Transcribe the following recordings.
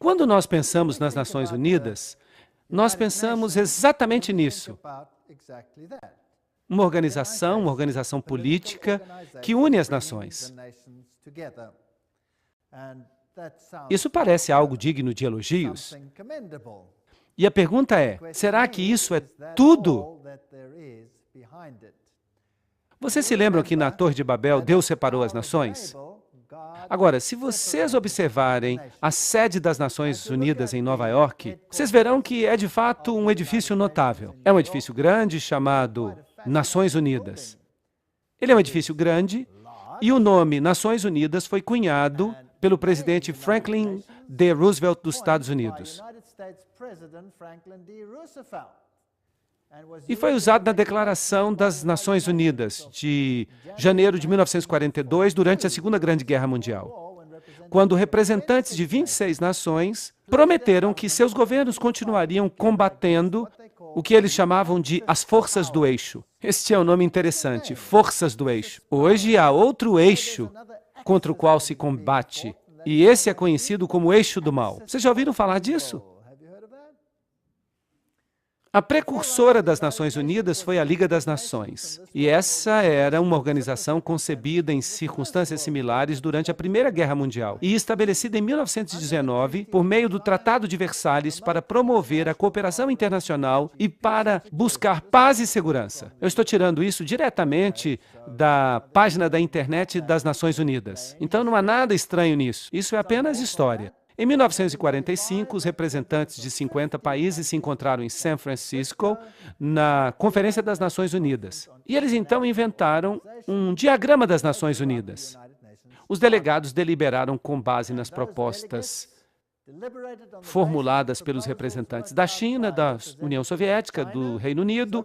Quando nós pensamos nas Nações Unidas, nós pensamos exatamente nisso. Uma organização política que une as nações. Isso parece algo digno de elogios. E a pergunta é, será que isso é tudo? Vocês se lembram que na Torre de Babel, Deus separou as nações? Agora, se vocês observarem a sede das Nações Unidas em Nova York, vocês verão que é de fato um edifício notável. É um edifício grande chamado Nações Unidas. Ele é um edifício grande e o nome Nações Unidas foi cunhado pelo presidente Franklin D. Roosevelt dos Estados Unidos. E foi usado na Declaração das Nações Unidas, de janeiro de 1942, durante a Segunda Grande Guerra Mundial, quando representantes de 26 nações prometeram que seus governos continuariam combatendo o que eles chamavam de as forças do eixo. Este é um nome interessante, forças do eixo. Hoje há outro eixo contra o qual se combate, e esse é conhecido como eixo do mal. Vocês já ouviram falar disso? A precursora das Nações Unidas foi a Liga das Nações, e essa era uma organização concebida em circunstâncias similares durante a Primeira Guerra Mundial e estabelecida em 1919 por meio do Tratado de Versalhes para promover a cooperação internacional e para buscar paz e segurança. Eu estou tirando isso diretamente da página da internet das Nações Unidas. Então não há nada estranho nisso, isso é apenas história. Em 1945, os representantes de 50 países se encontraram em São Francisco, na Conferência das Nações Unidas. E eles então inventaram um diagrama das Nações Unidas. Os delegados deliberaram com base nas propostas formuladas pelos representantes da China, da União Soviética, do Reino Unido,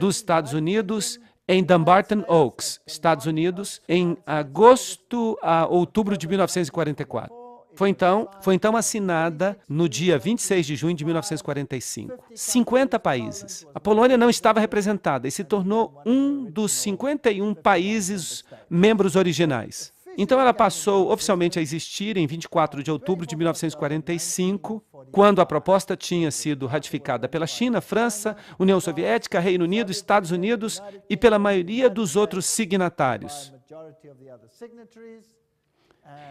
dos Estados Unidos, em Dumbarton Oaks, Estados Unidos, em agosto a outubro de 1944. Foi então assinada no dia 26 de junho de 1945. 50 países. A Polônia não estava representada e se tornou um dos 51 países membros originais. Então ela passou oficialmente a existir em 24 de outubro de 1945, quando a proposta tinha sido ratificada pela China, França, União Soviética, Reino Unido, Estados Unidos e pela maioria dos outros signatários.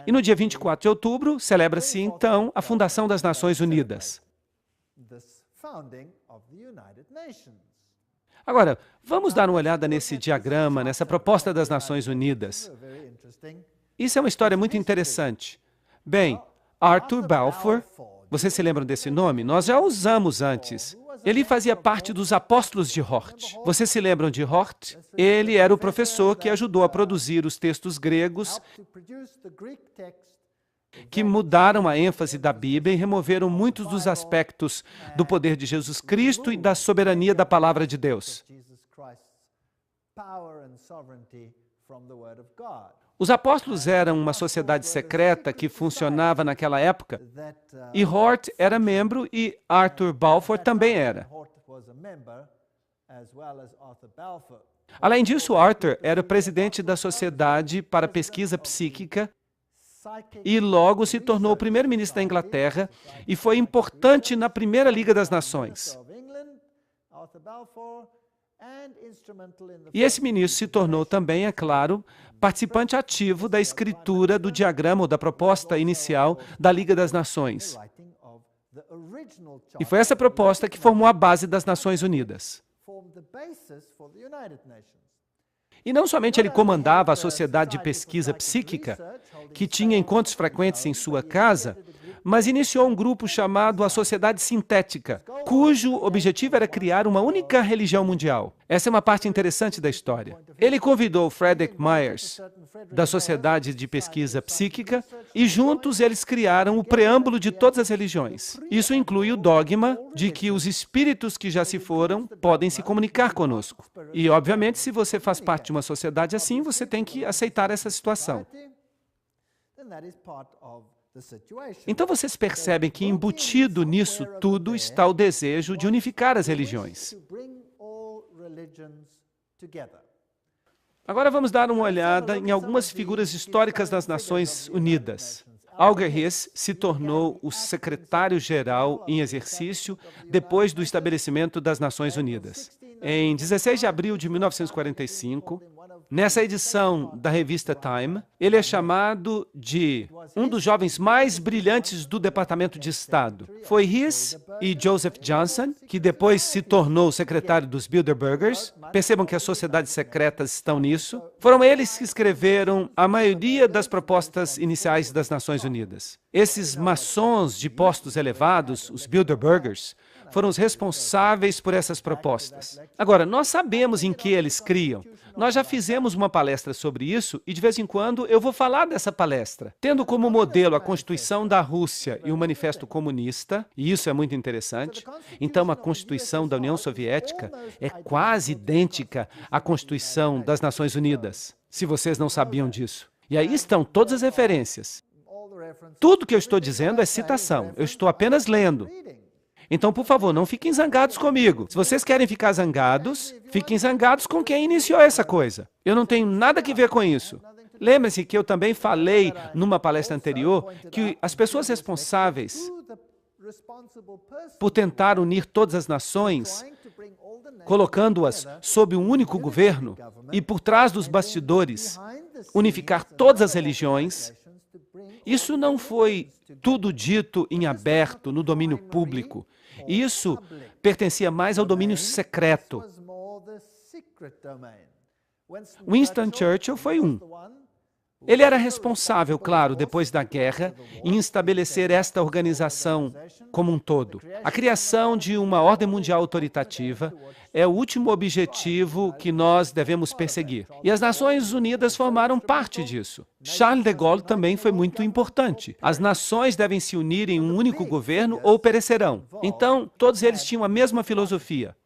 E no dia 24 de outubro, celebra-se, então, a fundação das Nações Unidas. Agora, vamos dar uma olhada nesse diagrama, nessa proposta das Nações Unidas. Isso é uma história muito interessante. Bem, Arthur Balfour, vocês se lembram desse nome? Nós já o usamos antes. Ele fazia parte dos Apóstolos de Hort. Vocês se lembram de Hort? Ele era o professor que ajudou a produzir os textos gregos que mudaram a ênfase da Bíblia e removeram muitos dos aspectos do poder de Jesus Cristo e da soberania da palavra de Deus. Os apóstolos eram uma sociedade secreta que funcionava naquela época, e Hort era membro e Arthur Balfour também era. Além disso, Arthur era presidente da Sociedade para Pesquisa Psíquica e logo se tornou o primeiro-ministro da Inglaterra e foi importante na Primeira Liga das Nações. E esse ministro se tornou também, é claro, participante ativo da escritura do diagrama ou da proposta inicial da Liga das Nações. E foi essa proposta que formou a base das Nações Unidas. E não somente ele comandava a Sociedade de Pesquisa Psíquica, que tinha encontros frequentes em sua casa, mas iniciou um grupo chamado a Sociedade Sintética, cujo objetivo era criar uma única religião mundial. Essa é uma parte interessante da história. Ele convidou Frederick Myers, da Sociedade de Pesquisa Psíquica, e juntos eles criaram o preâmbulo de todas as religiões. Isso inclui o dogma de que os espíritos que já se foram podem se comunicar conosco. E, obviamente, se você faz parte de uma sociedade assim, você tem que aceitar essa situação. Então vocês percebem que embutido nisso tudo está o desejo de unificar as religiões. Agora vamos dar uma olhada em algumas figuras históricas das Nações Unidas. Alger Hiss se tornou o secretário-geral em exercício depois do estabelecimento das Nações Unidas. Em 16 de abril de 1945, nessa edição da revista Time, ele é chamado de um dos jovens mais brilhantes do Departamento de Estado. Foi Hiss e Joseph Johnson, que depois se tornou secretário dos Bilderbergers. Percebam que as sociedades secretas estão nisso. Foram eles que escreveram a maioria das propostas iniciais das Nações Unidas. Esses maçons de postos elevados, os Bilderbergers, foram os responsáveis por essas propostas. Agora, nós sabemos em que eles criam. Nós já fizemos uma palestra sobre isso e, de vez em quando, eu vou falar dessa palestra. Tendo como modelo a Constituição da Rússia e o Manifesto Comunista, e isso é muito interessante, então a Constituição da União Soviética é quase idêntica à Constituição das Nações Unidas, se vocês não sabiam disso. E aí estão todas as referências. Tudo que eu estou dizendo é citação, eu estou apenas lendo. Então, por favor, não fiquem zangados comigo. Se vocês querem ficar zangados, fiquem zangados com quem iniciou essa coisa. Eu não tenho nada que ver com isso. Lembre-se que eu também falei numa palestra anterior que as pessoas responsáveis por tentar unir todas as nações, colocando-as sob um único governo e por trás dos bastidores, unificar todas as religiões, isso não foi tudo dito em aberto, no domínio público. Isso pertencia mais ao domínio secreto. Winston Churchill foi um. Ele era responsável, claro, depois da guerra, em estabelecer esta organização como um todo. A criação de uma ordem mundial autoritativa é o último objetivo que nós devemos perseguir. E as Nações Unidas formaram parte disso. Charles de Gaulle também foi muito importante. As nações devem se unir em um único governo ou perecerão. Então, todos eles tinham a mesma filosofia.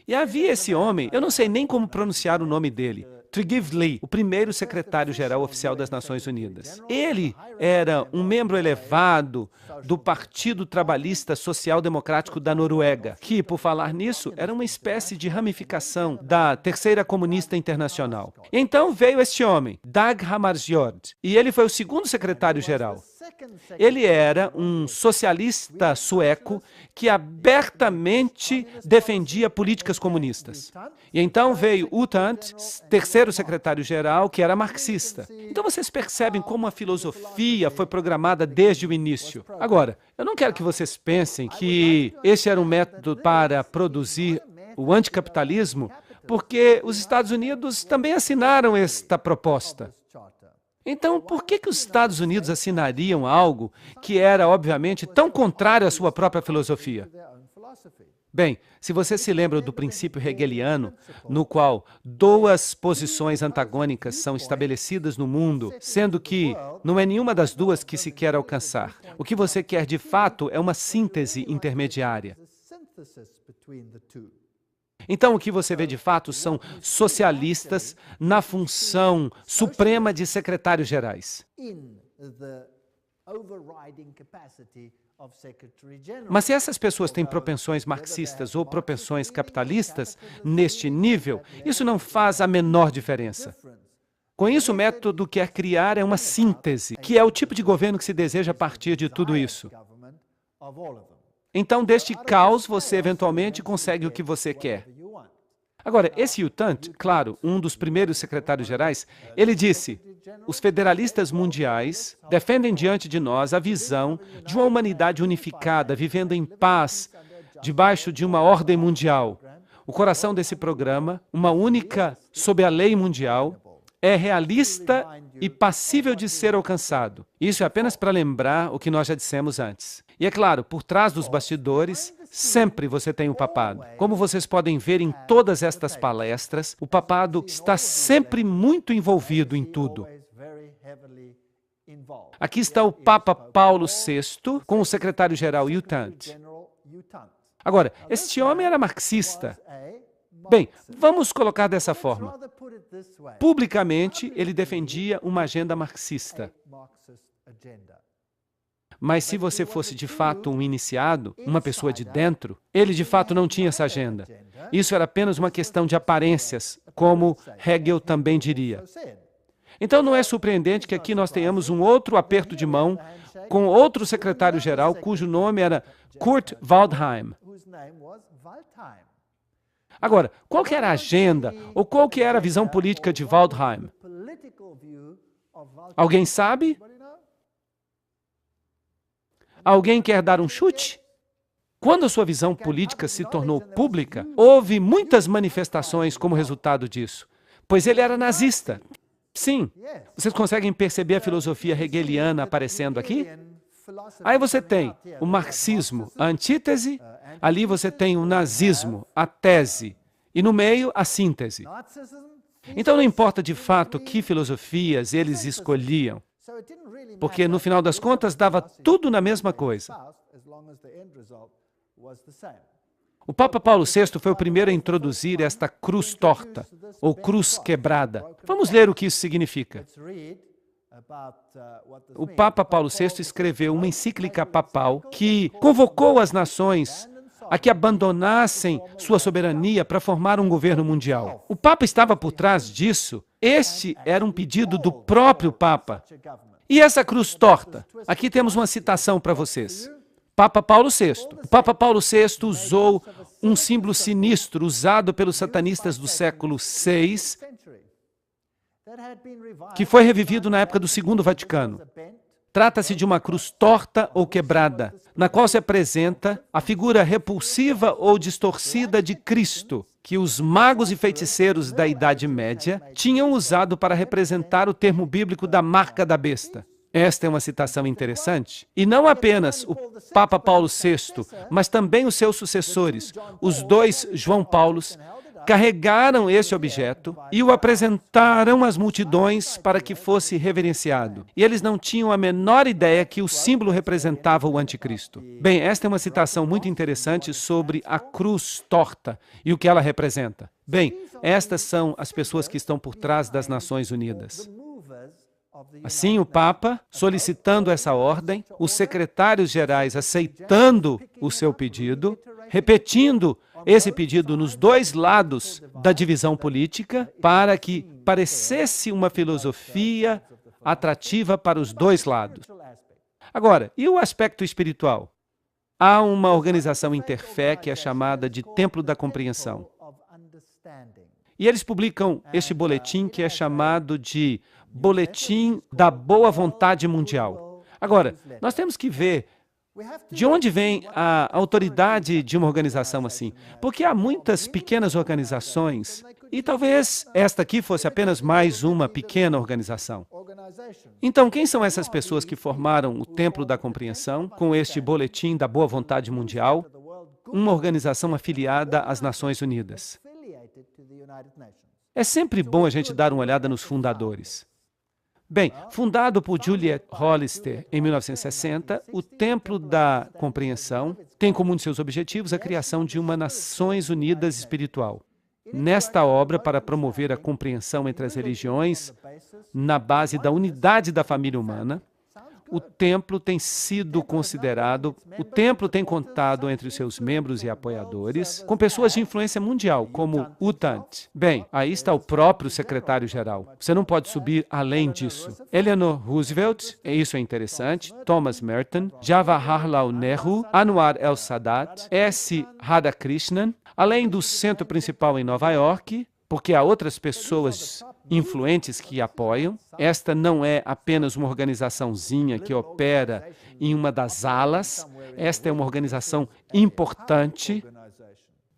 E havia esse homem, eu não sei nem como pronunciar o nome dele, Tryggve, o primeiro secretário-geral oficial das Nações Unidas. Ele era um membro elevado do Partido Trabalhista Social Democrático da Noruega, que, por falar nisso, era uma espécie de ramificação da Terceira Comunista Internacional. Então veio este homem, Dag Hammarskjöld, e ele foi o segundo secretário-geral. Ele era um socialista sueco que abertamente defendia políticas comunistas. E então veio U Thant, terceiro secretário-geral, que era marxista. Então vocês percebem como a filosofia foi programada desde o início. Agora, eu não quero que vocês pensem que esse era um método para produzir o anticapitalismo, porque os Estados Unidos também assinaram esta proposta. Então, por que os Estados Unidos assinariam algo que era, obviamente, tão contrário à sua própria filosofia? Bem, se você se lembra do princípio hegeliano, no qual duas posições antagônicas são estabelecidas no mundo, sendo que não é nenhuma das duas que se quer alcançar. O que você quer, de fato, é uma síntese intermediária. Então, o que você vê de fato são socialistas na função suprema de secretários-gerais. Mas se essas pessoas têm propensões marxistas ou propensões capitalistas neste nível, isso não faz a menor diferença. Com isso, o método quer criar é uma síntese, que é o tipo de governo que se deseja a partir de tudo isso. Então, deste caos, você eventualmente consegue o que você quer. Agora, esse U Thant, claro, um dos primeiros secretários-gerais, ele disse: os federalistas mundiais defendem diante de nós a visão de uma humanidade unificada, vivendo em paz, debaixo de uma ordem mundial. O coração desse programa, uma única sob a lei mundial, é realista e passível de ser alcançado. Isso é apenas para lembrar o que nós já dissemos antes. E é claro, por trás dos bastidores, sempre você tem o papado. Como vocês podem ver em todas estas palestras, o papado está sempre muito envolvido em tudo. Aqui está o Papa Paulo VI com o secretário-geral U Thant. Agora, este homem era marxista. Bem, vamos colocar dessa forma. Publicamente, ele defendia uma agenda marxista. Mas se você fosse de fato um iniciado, uma pessoa de dentro, ele de fato não tinha essa agenda. Isso era apenas uma questão de aparências, como Hegel também diria. Então não é surpreendente que aqui nós tenhamos um outro aperto de mão com outro secretário-geral cujo nome era Kurt Waldheim. Agora, qual que era a agenda ou qual que era a visão política de Waldheim? Alguém sabe? Alguém quer dar um chute? Quando a sua visão política se tornou pública, houve muitas manifestações como resultado disso, pois ele era nazista. Sim, vocês conseguem perceber a filosofia hegeliana aparecendo aqui? Aí você tem o marxismo, a antítese, ali você tem o nazismo, a tese, e no meio, a síntese. Então não importa de fato que filosofias eles escolhiam, porque no final das contas dava tudo na mesma coisa. O Papa Paulo VI foi o primeiro a introduzir esta cruz torta, ou cruz quebrada. Vamos ler o que isso significa. O Papa Paulo VI escreveu uma encíclica papal que convocou as nações a que abandonassem sua soberania para formar um governo mundial. O Papa estava por trás disso. Este era um pedido do próprio Papa. E essa cruz torta? Aqui temos uma citação para vocês. Papa Paulo VI. O Papa Paulo VI usou um símbolo sinistro usado pelos satanistas do século VI, que foi revivido na época do Segundo Vaticano. Trata-se de uma cruz torta ou quebrada, na qual se apresenta a figura repulsiva ou distorcida de Cristo, que os magos e feiticeiros da Idade Média tinham usado para representar o termo bíblico da marca da besta. Esta é uma citação interessante. E não apenas o Papa Paulo VI, mas também os seus sucessores, os dois João Paulos, carregaram esse objeto e o apresentaram às multidões para que fosse reverenciado. E eles não tinham a menor ideia que o símbolo representava o anticristo. Bem, esta é uma citação muito interessante sobre a cruz torta e o que ela representa. Bem, estas são as pessoas que estão por trás das Nações Unidas. Assim, o Papa, solicitando essa ordem, os secretários-gerais aceitando o seu pedido, repetindo esse pedido nos dois lados da divisão política, para que parecesse uma filosofia atrativa para os dois lados. Agora, e o aspecto espiritual? Há uma organização interfé que é chamada de Templo da Compreensão. E eles publicam este boletim que é chamado de Boletim da Boa Vontade Mundial. Agora, nós temos que ver de onde vem a autoridade de uma organização assim? Porque há muitas pequenas organizações, e talvez esta aqui fosse apenas mais uma pequena organização. Então, quem são essas pessoas que formaram o Templo da Compreensão com este Boletim da Boa Vontade Mundial? Uma organização afiliada às Nações Unidas. É sempre bom a gente dar uma olhada nos fundadores. Bem, fundado por Juliet Hollister em 1960, o Templo da Compreensão tem como um de seus objetivos a criação de uma Nações Unidas espiritual. Nesta obra, para promover a compreensão entre as religiões, na base da unidade da família humana, o templo tem sido considerado, o templo tem contado entre os seus membros e apoiadores com pessoas de influência mundial, como U Thant. Bem, aí está o próprio secretário-geral. Você não pode subir além disso. Eleanor Roosevelt, isso é interessante, Thomas Merton, Jawaharlal Nehru, Anwar el-Sadat, S. Radhakrishnan, além do centro principal em Nova York, porque há outras pessoas influentes que apoiam. Esta não é apenas uma organizaçãozinha que opera em uma das alas. Esta é uma organização importante.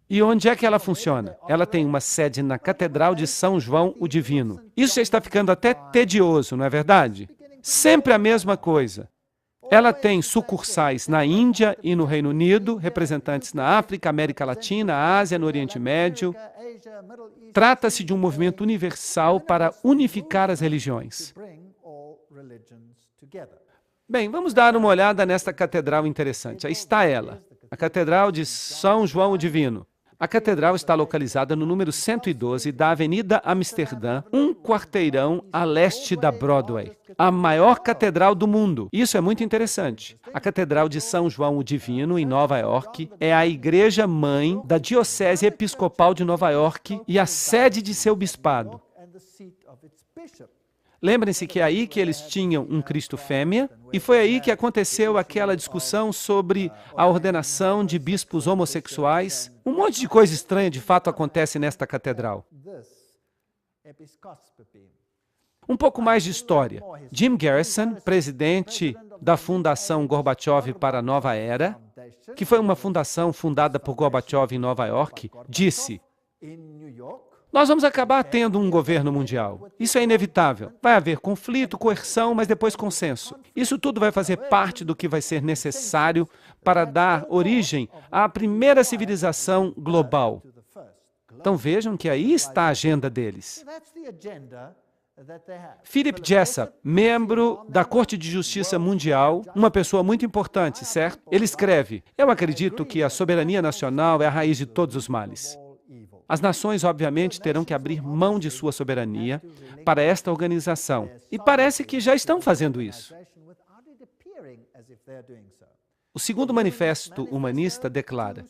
E onde é que ela funciona? Ela tem uma sede na Catedral de São João o Divino. Isso já está ficando até tedioso, não é verdade? Sempre a mesma coisa. Ela tem sucursais na Índia e no Reino Unido, representantes na África, América Latina, Ásia, no Oriente Médio. Trata-se de um movimento universal para unificar as religiões. Bem, vamos dar uma olhada nesta catedral interessante. Aí está ela, a Catedral de São João o Divino. A catedral está localizada no número 112 da Avenida Amsterdã, um quarteirão a leste da Broadway. A maior catedral do mundo. Isso é muito interessante. A Catedral de São João o Divino, em Nova York, é a igreja-mãe da Diocese Episcopal de Nova York e a sede de seu bispado. Lembrem-se que é aí que eles tinham um Cristo fêmea, e foi aí que aconteceu aquela discussão sobre a ordenação de bispos homossexuais. Um monte de coisa estranha, de fato, acontece nesta catedral. Um pouco mais de história. Jim Garrison, presidente da Fundação Gorbachev para a Nova Era, que foi uma fundação fundada por Gorbachev em Nova York, disse: nós vamos acabar tendo um governo mundial. Isso é inevitável. Vai haver conflito, coerção, mas depois consenso. Isso tudo vai fazer parte do que vai ser necessário para dar origem à primeira civilização global. Então vejam que aí está a agenda deles. Philip Jessup, membro da Corte de Justiça Mundial, uma pessoa muito importante, certo? Ele escreve: eu acredito que a soberania nacional é a raiz de todos os males. As nações, obviamente, terão que abrir mão de sua soberania para esta organização. E parece que já estão fazendo isso. O segundo manifesto humanista declara: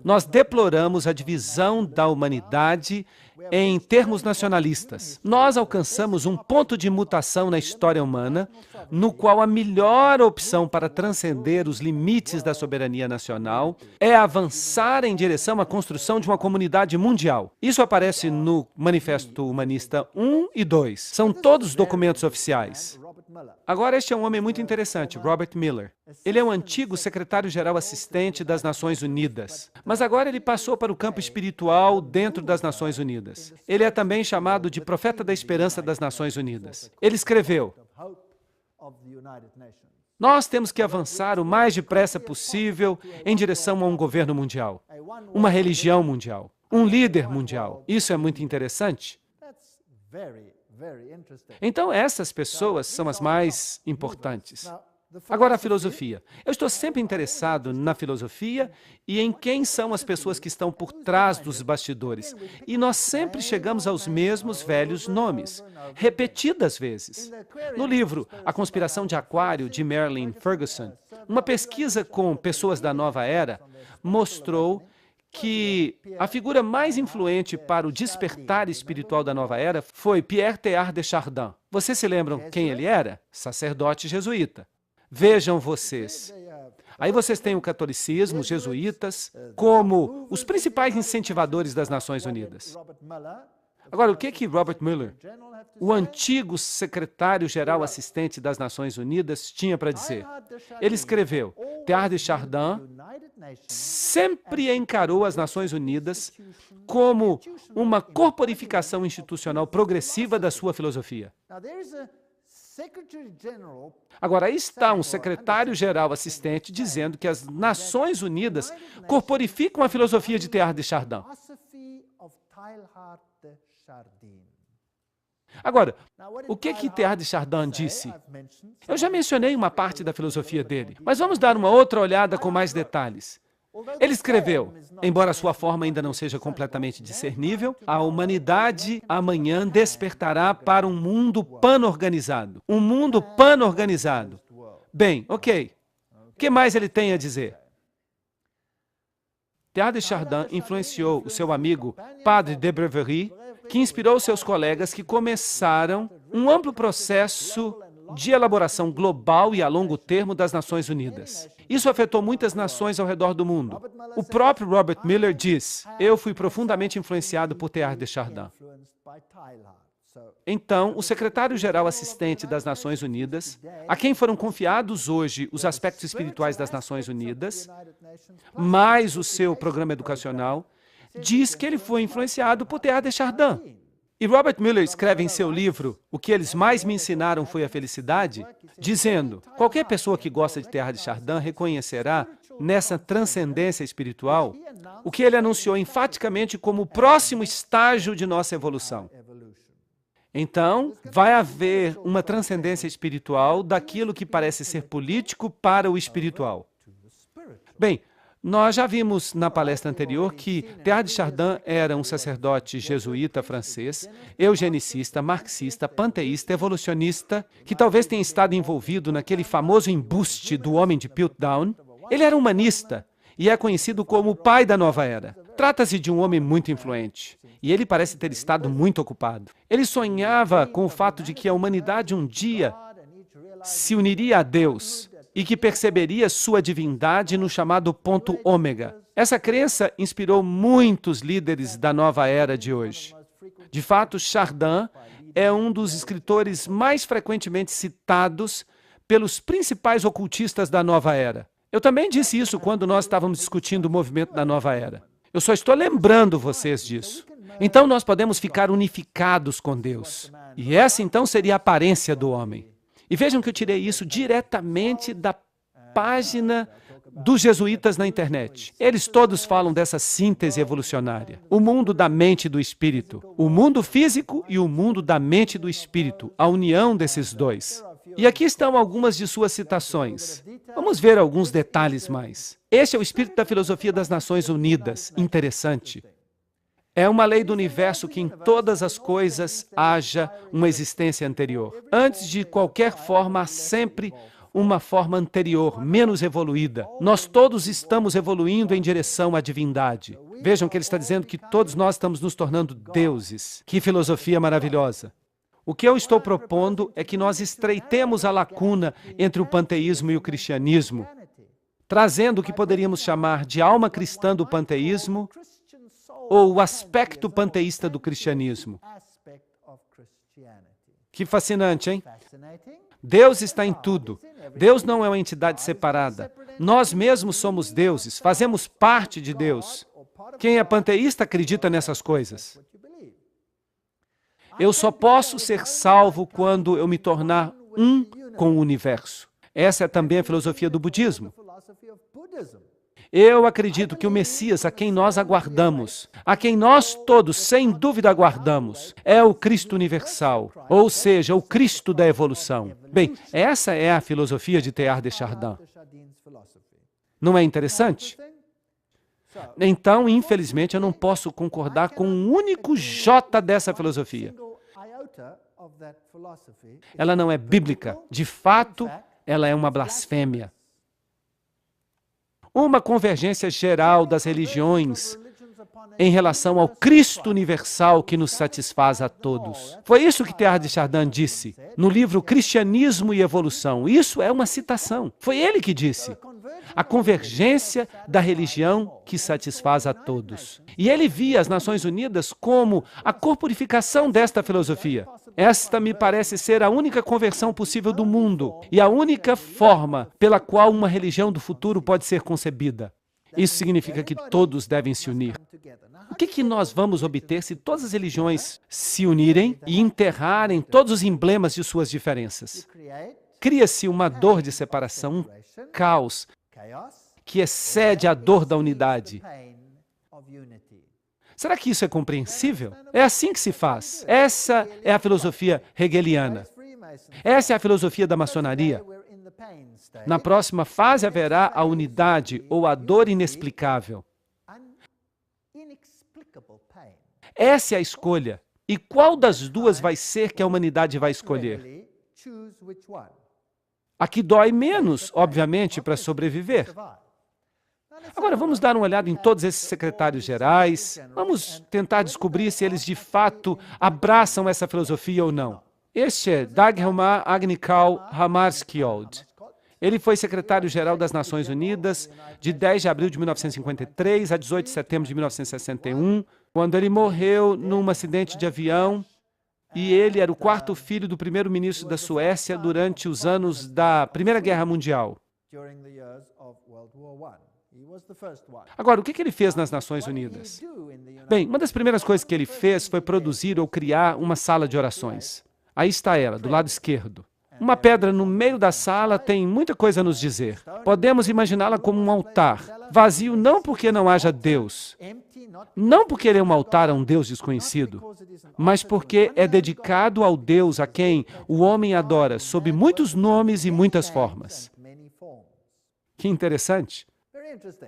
nós deploramos a divisão da humanidade em termos nacionalistas. Nós alcançamos um ponto de mutação na história humana, no qual a melhor opção para transcender os limites da soberania nacional é avançar em direção à construção de uma comunidade mundial. Isso aparece no Manifesto Humanista 1 e 2. São todos documentos oficiais. Agora, este é um homem muito interessante, Robert Miller. Ele é um antigo secretário-geral assistente das Nações Unidas, mas agora ele passou para o campo espiritual dentro das Nações Unidas. Ele é também chamado de profeta da esperança das Nações Unidas. Ele escreveu: nós temos que avançar o mais depressa possível em direção a um governo mundial, uma religião mundial, um líder mundial. Isso é muito interessante. Então, essas pessoas são as mais importantes. Agora, a filosofia. Eu estou sempre interessado na filosofia e em quem são as pessoas que estão por trás dos bastidores. E nós sempre chegamos aos mesmos velhos nomes, repetidas vezes. No livro A Conspiração de Aquário, de Marilyn Ferguson, uma pesquisa com pessoas da Nova Era mostrou que a figura mais influente para o despertar espiritual da Nova Era foi Pierre Teilhard de Chardin. Vocês se lembram quem ele era? Sacerdote jesuíta. Vejam vocês. Aí vocês têm o catolicismo, os jesuítas, como os principais incentivadores das Nações Unidas. Agora, o que Robert Mueller, o antigo secretário-geral assistente das Nações Unidas, tinha para dizer? Ele escreveu: Teilhard de Chardin sempre encarou as Nações Unidas como uma corporificação institucional progressiva da sua filosofia. Agora, aí está um secretário-geral assistente dizendo que as Nações Unidas corporificam a filosofia de Teilhard de Chardin. Agora, o que Teilhard de Chardin disse? Eu já mencionei uma parte da filosofia dele, mas vamos dar uma outra olhada com mais detalhes. Ele escreveu: embora a sua forma ainda não seja completamente discernível, a humanidade amanhã despertará para um mundo pan-organizado. Um mundo pan-organizado. Bem, ok. O que mais ele tem a dizer? Teilhard de Chardin influenciou o seu amigo Padre de Breverie, que inspirou seus colegas que começaram um amplo processo de elaboração global e a longo termo das Nações Unidas. Isso afetou muitas nações ao redor do mundo. O próprio Robert Miller diz: eu fui profundamente influenciado por Teilhard de Chardin. Então, o secretário-geral assistente das Nações Unidas, a quem foram confiados hoje os aspectos espirituais das Nações Unidas, mais o seu programa educacional, diz que ele foi influenciado por Teilhard de Chardin. E Robert Miller escreve em seu livro O que eles mais me ensinaram foi a felicidade, dizendo: qualquer pessoa que gosta de Teilhard de Chardin reconhecerá nessa transcendência espiritual o que ele anunciou enfaticamente como o próximo estágio de nossa evolução. Então, vai haver uma transcendência espiritual daquilo que parece ser político para o espiritual. Bem, nós já vimos na palestra anterior que Teilhard de Chardin era um sacerdote jesuíta francês, eugenicista, marxista, panteísta, evolucionista, que talvez tenha estado envolvido naquele famoso embuste do homem de Piltdown. Ele era humanista e é conhecido como o pai da Nova Era. Trata-se de um homem muito influente, e ele parece ter estado muito ocupado. Ele sonhava com o fato de que a humanidade um dia se uniria a Deus e que perceberia sua divindade no chamado ponto ômega. Essa crença inspirou muitos líderes da nova era de hoje. De fato, Chardin é um dos escritores mais frequentemente citados pelos principais ocultistas da nova era. Eu também disse isso quando nós estávamos discutindo o movimento da nova era. Eu só estou lembrando vocês disso. Então nós podemos ficar unificados com Deus. E essa então seria a aparência do homem. E vejam que eu tirei isso diretamente da página dos jesuítas na internet. Eles todos falam dessa síntese evolucionária. O mundo da mente e do espírito. O mundo físico e o mundo da mente e do espírito. A união desses dois. E aqui estão algumas de suas citações. Vamos ver alguns detalhes mais. Este é o espírito da filosofia das Nações Unidas. Interessante. É uma lei do universo que em todas as coisas haja uma existência anterior. Antes de qualquer forma, há sempre uma forma anterior, menos evoluída. Nós todos estamos evoluindo em direção à divindade. Vejam que ele está dizendo que todos nós estamos nos tornando deuses. Que filosofia maravilhosa! O que eu estou propondo é que nós estreitemos a lacuna entre o panteísmo e o cristianismo, trazendo o que poderíamos chamar de alma cristã do panteísmo ou o aspecto panteísta do cristianismo. Que fascinante, hein? Deus está em tudo. Deus não é uma entidade separada. Nós mesmos somos deuses, fazemos parte de Deus. Quem é panteísta acredita nessas coisas. Eu só posso ser salvo quando eu me tornar um com o universo. Essa é também a filosofia do budismo. Eu acredito que o Messias, a quem nós aguardamos, a quem nós todos, sem dúvida, aguardamos, é o Cristo universal, ou seja, o Cristo da evolução. Bem, essa é a filosofia de Teilhard de Chardin. Não é interessante? Então, infelizmente, eu não posso concordar com um único jota dessa filosofia. Ela não é bíblica. De fato, ela é uma blasfêmia. Uma convergência geral das religiões em relação ao Cristo universal que nos satisfaz a todos. Foi isso que Teilhard de Chardin disse no livro Cristianismo e Evolução. Isso é uma citação. Foi ele que disse. A convergência da religião que satisfaz a todos. E ele via as Nações Unidas como a corporificação desta filosofia. Esta me parece ser a única conversão possível do mundo e a única forma pela qual uma religião do futuro pode ser concebida. Isso significa que todos devem se unir. O que nós vamos obter se todas as religiões se unirem e enterrarem todos os emblemas de suas diferenças? Cria-se uma dor de separação, um caos, que excede a dor da unidade. Será que isso é compreensível? É assim que se faz. Essa é a filosofia hegeliana. Essa é a filosofia da maçonaria. Na próxima fase haverá a unidade ou a dor inexplicável. Essa é a escolha. E qual das duas vai ser que a humanidade vai escolher? A que dói menos, obviamente, para sobreviver. Agora, vamos dar uma olhada em todos esses secretários gerais. Vamos tentar descobrir se eles, de fato, abraçam essa filosofia ou não. Este é Dagmar Agnikau Hammarskjöld. Ele foi secretário-geral das Nações Unidas de 10 de abril de 1953 a 18 de setembro de 1961, quando ele morreu num acidente de avião, e ele era o quarto filho do primeiro-ministro da Suécia durante os anos da Primeira Guerra Mundial. Agora, o que ele fez nas Nações Unidas? Bem, uma das primeiras coisas que ele fez foi produzir ou criar uma sala de orações. Aí está ela, do lado esquerdo. Uma pedra no meio da sala tem muita coisa a nos dizer. Podemos imaginá-la como um altar, vazio não porque não haja Deus, não porque ele é um altar a um Deus desconhecido, mas porque é dedicado ao Deus a quem o homem adora sob muitos nomes e muitas formas. Que interessante.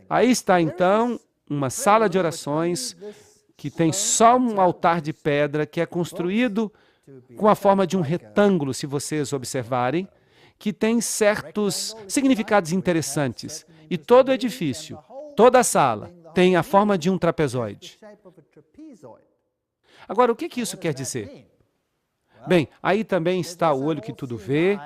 Aí está, então, uma sala de orações que tem só um altar de pedra que é construído com a forma de um retângulo, se vocês observarem, que tem certos significados interessantes. E todo o edifício, toda a sala, tem a forma de um trapezoide. Agora, o que isso quer dizer? Bem, aí também está o olho que tudo vê,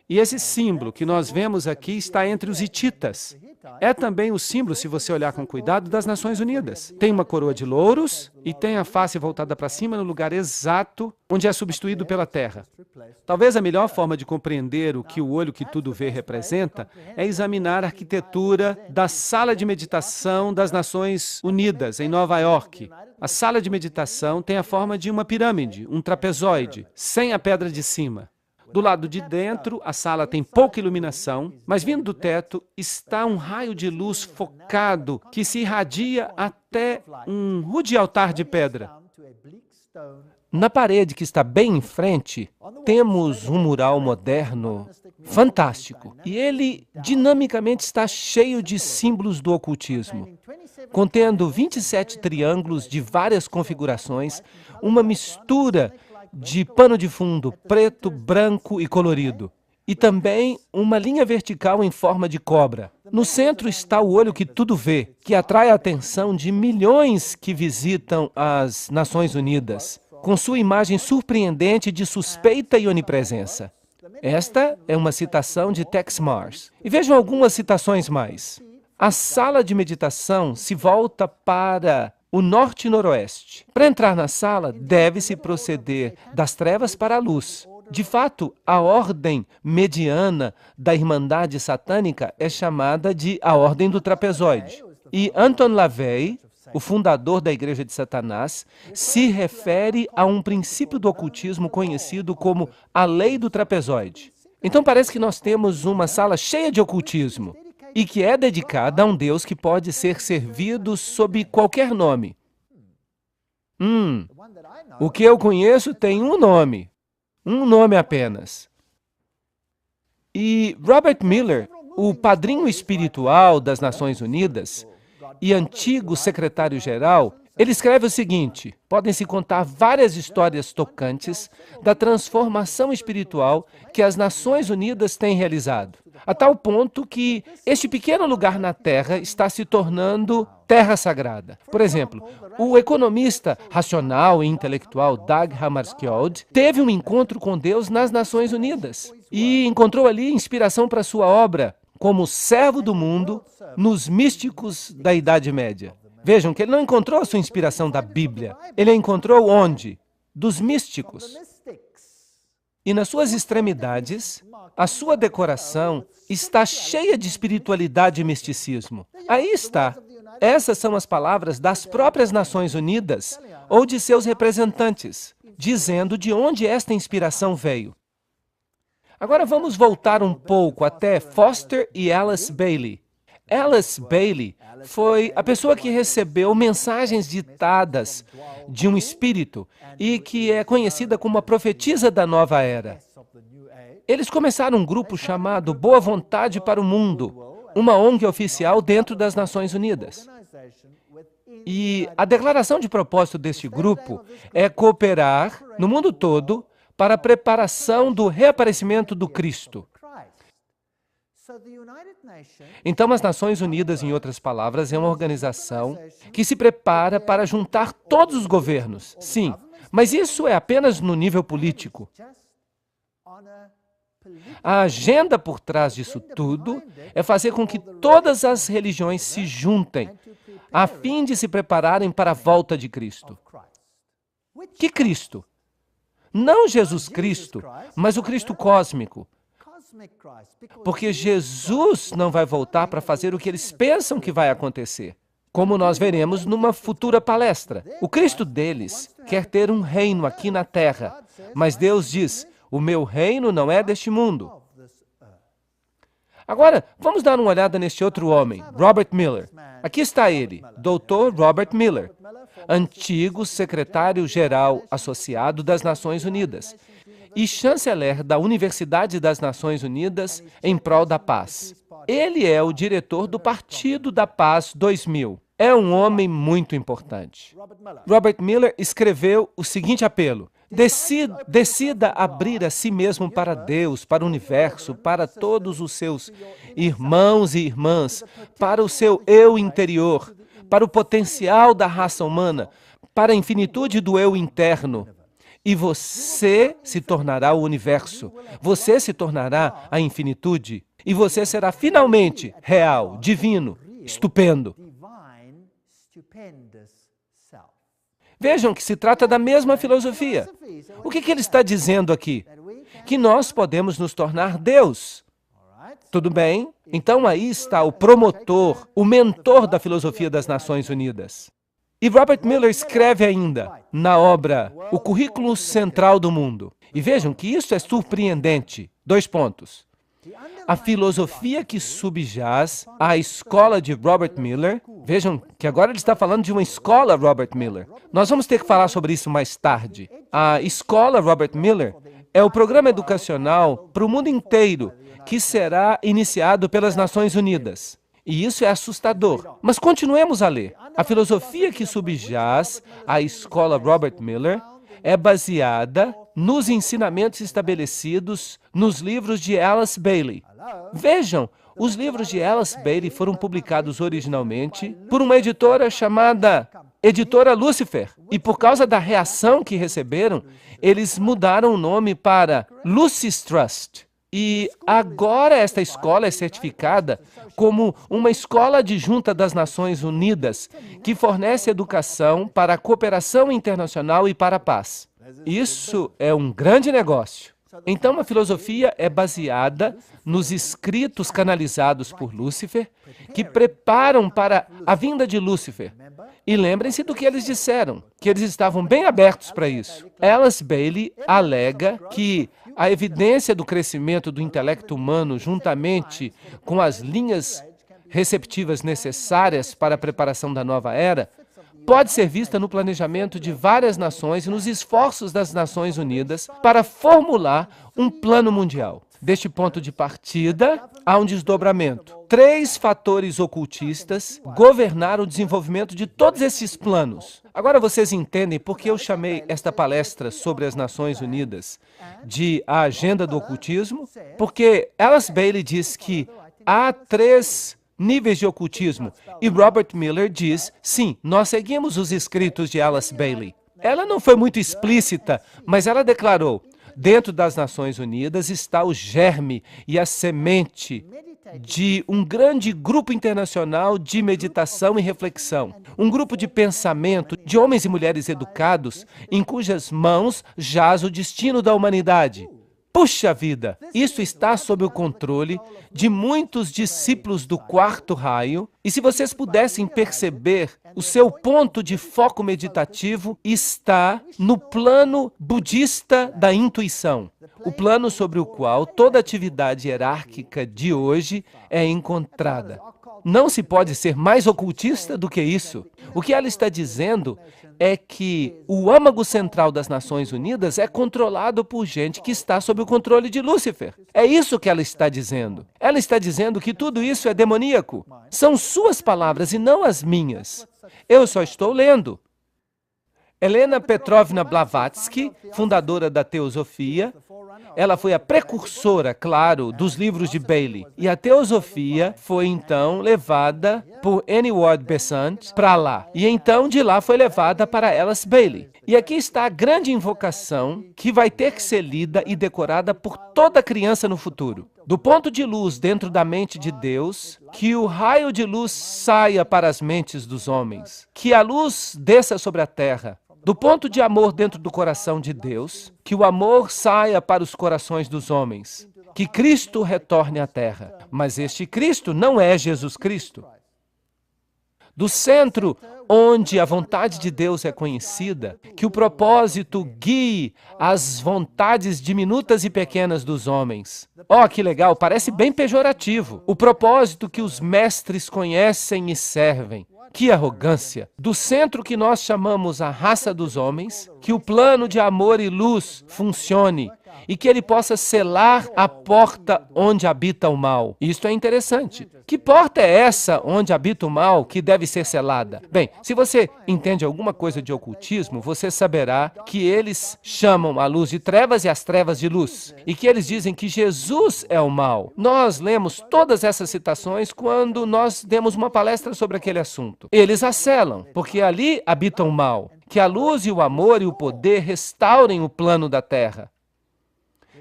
e esse símbolo que nós vemos aqui está entre os hititas. É também o símbolo, se você olhar com cuidado, das Nações Unidas. Tem uma coroa de louros e tem a face voltada para cima no lugar exato onde é substituído pela terra. Talvez a melhor forma de compreender o que o olho que tudo vê representa é examinar a arquitetura da Sala de Meditação das Nações Unidas, em Nova York. A sala de meditação tem a forma de uma pirâmide, um trapezoide, sem a pedra de cima. Do lado de dentro, a sala tem pouca iluminação, mas vindo do teto está um raio de luz focado que se irradia até um rude altar de pedra. Na parede que está bem em frente, temos um mural moderno fantástico. E ele dinamicamente está cheio de símbolos do ocultismo, contendo 27 triângulos de várias configurações, uma mistura de pano de fundo preto, branco e colorido. E também uma linha vertical em forma de cobra. No centro está o olho que tudo vê, que atrai a atenção de milhões que visitam as Nações Unidas, com sua imagem surpreendente de suspeita e onipresença. Esta é uma citação de Tex Mars. E vejam algumas citações mais. A sala de meditação se volta para o norte e noroeste. Para entrar na sala, deve-se proceder das trevas para a luz. De fato, a ordem mediana da Irmandade Satânica é chamada de a Ordem do Trapezoide. E Anton LaVey, o fundador da Igreja de Satanás, se refere a um princípio do ocultismo conhecido como a Lei do Trapezoide. Então parece que nós temos uma sala cheia de ocultismo, e que é dedicada a um Deus que pode ser servido sob qualquer nome. O que eu conheço tem um nome apenas. E Robert Miller, o padrinho espiritual das Nações Unidas e antigo secretário-geral, ele escreve o seguinte: podem-se contar várias histórias tocantes da transformação espiritual que as Nações Unidas têm realizado, a tal ponto que este pequeno lugar na Terra está se tornando terra sagrada. Por exemplo, o economista racional e intelectual Dag Hammarskjöld teve um encontro com Deus nas Nações Unidas e encontrou ali inspiração para sua obra como servo do mundo nos místicos da Idade Média. Vejam que ele não encontrou a sua inspiração da Bíblia. Ele a encontrou onde? Dos místicos. E nas suas extremidades, a sua decoração está cheia de espiritualidade e misticismo. Aí está. Essas são as palavras das próprias Nações Unidas ou de seus representantes, dizendo de onde esta inspiração veio. Agora vamos voltar um pouco até Foster e Alice Bailey. Alice Bailey foi a pessoa que recebeu mensagens ditadas de um espírito e que é conhecida como a profetisa da nova era. Eles começaram um grupo chamado Boa Vontade para o Mundo, uma ONG oficial dentro das Nações Unidas. E a declaração de propósito deste grupo é cooperar no mundo todo para a preparação do reaparecimento do Cristo. Então, as Nações Unidas, em outras palavras, é uma organização que se prepara para juntar todos os governos. Sim, mas isso é apenas no nível político. A agenda por trás disso tudo é fazer com que todas as religiões se juntem a fim de se prepararem para a volta de Cristo. Que Cristo? Não Jesus Cristo, mas o Cristo cósmico. Porque Jesus não vai voltar para fazer o que eles pensam que vai acontecer. Como nós veremos numa futura palestra. O Cristo deles quer ter um reino aqui na Terra, mas Deus diz: o meu reino não é deste mundo. Agora, vamos dar uma olhada neste outro homem, Robert Miller. Aqui está ele, Dr. Robert Miller, antigo secretário-geral associado das Nações Unidas e chanceler da Universidade das Nações Unidas em prol da paz. Ele é o diretor do Partido da Paz 2000. É um homem muito importante. Robert Miller escreveu o seguinte apelo: decida abrir a si mesmo para Deus, para o universo, para todos os seus irmãos e irmãs, para o seu eu interior, para o potencial da raça humana, para a infinitude do eu interno. E você se tornará o universo. Você se tornará a infinitude. E você será finalmente real, divino, estupendo. Vejam que se trata da mesma filosofia. O que ele está dizendo aqui? Que nós podemos nos tornar Deus. Tudo bem? Então aí está o promotor, o mentor da filosofia das Nações Unidas. E Robert Miller escreve ainda, na obra O Currículo Central do Mundo. E vejam que isso é surpreendente. 2 pontos. A filosofia que subjaz à escola de Robert Miller, vejam que agora ele está falando de uma escola Robert Miller. Nós vamos ter que falar sobre isso mais tarde. A escola Robert Miller é o programa educacional para o mundo inteiro que será iniciado pelas Nações Unidas. E isso é assustador. Mas continuemos a ler. A filosofia que subjaz à escola Robert Miller é baseada nos ensinamentos estabelecidos nos livros de Alice Bailey. Vejam, os livros de Alice Bailey foram publicados originalmente por uma editora chamada Editora Lucifer. E por causa da reação que receberam, eles mudaram o nome para Lucis Trust. E agora esta escola é certificada como uma escola adjunta das Nações Unidas, que fornece educação para a cooperação internacional e para a paz. Isso é um grande negócio. Então, a filosofia é baseada nos escritos canalizados por Lúcifer, que preparam para a vinda de Lúcifer. E lembrem-se do que eles disseram, que eles estavam bem abertos para isso. Alice Bailey alega que a evidência do crescimento do intelecto humano, juntamente com as linhas receptivas necessárias para a preparação da nova era, pode ser vista no planejamento de várias nações e nos esforços das Nações Unidas para formular um plano mundial. Deste ponto de partida, há um desdobramento. 3 fatores ocultistas governaram o desenvolvimento de todos esses planos. Agora vocês entendem por que eu chamei esta palestra sobre as Nações Unidas de a agenda do ocultismo? Porque Alice Bailey diz que há 3 níveis de ocultismo. E Robert Miller diz, sim, nós seguimos os escritos de Alice Bailey. Ela não foi muito explícita, mas ela declarou, dentro das Nações Unidas está o germe e a semente de um grande grupo internacional de meditação e reflexão. Um grupo de pensamento de homens e mulheres educados em cujas mãos jaz o destino da humanidade. Puxa vida! Isso está sob o controle de muitos discípulos do 4º raio, e se vocês pudessem perceber, o seu ponto de foco meditativo está no plano budista da intuição, o plano sobre o qual toda atividade hierárquica de hoje é encontrada. Não se pode ser mais ocultista do que isso. O que ela está dizendo é que o âmago central das Nações Unidas é controlado por gente que está sob o controle de Lúcifer. É isso que ela está dizendo. Ela está dizendo que tudo isso é demoníaco. São suas palavras e não as minhas. Eu só estou lendo. Helena Petrovna Blavatsky, fundadora da Teosofia, ela foi a precursora, claro, dos livros de Bailey. E a Teosofia foi, então, levada por Annie Ward Besant para lá. E então, de lá, foi levada para Alice Bailey. E aqui está a grande invocação que vai ter que ser lida e decorada por toda criança no futuro. Do ponto de luz dentro da mente de Deus, que o raio de luz saia para as mentes dos homens, que a luz desça sobre a terra. Do ponto de amor dentro do coração de Deus, que o amor saia para os corações dos homens, que Cristo retorne à terra. Mas este Cristo não é Jesus Cristo. Do centro onde a vontade de Deus é conhecida, que o propósito guie as vontades diminutas e pequenas dos homens. Oh, que legal, parece bem pejorativo. O propósito que os mestres conhecem e servem. Que arrogância! Do centro que nós chamamos a raça dos homens, que o plano de amor e luz funcione e que ele possa selar a porta onde habita o mal. Isto é interessante. Que porta é essa onde habita o mal que deve ser selada? Bem, se você entende alguma coisa de ocultismo, você saberá que eles chamam a luz de trevas e as trevas de luz, e que eles dizem que Jesus é o mal. Nós lemos todas essas citações quando nós demos uma palestra sobre aquele assunto. Eles a selam, porque ali habita o mal. Que a luz e o amor e o poder restaurem o plano da terra.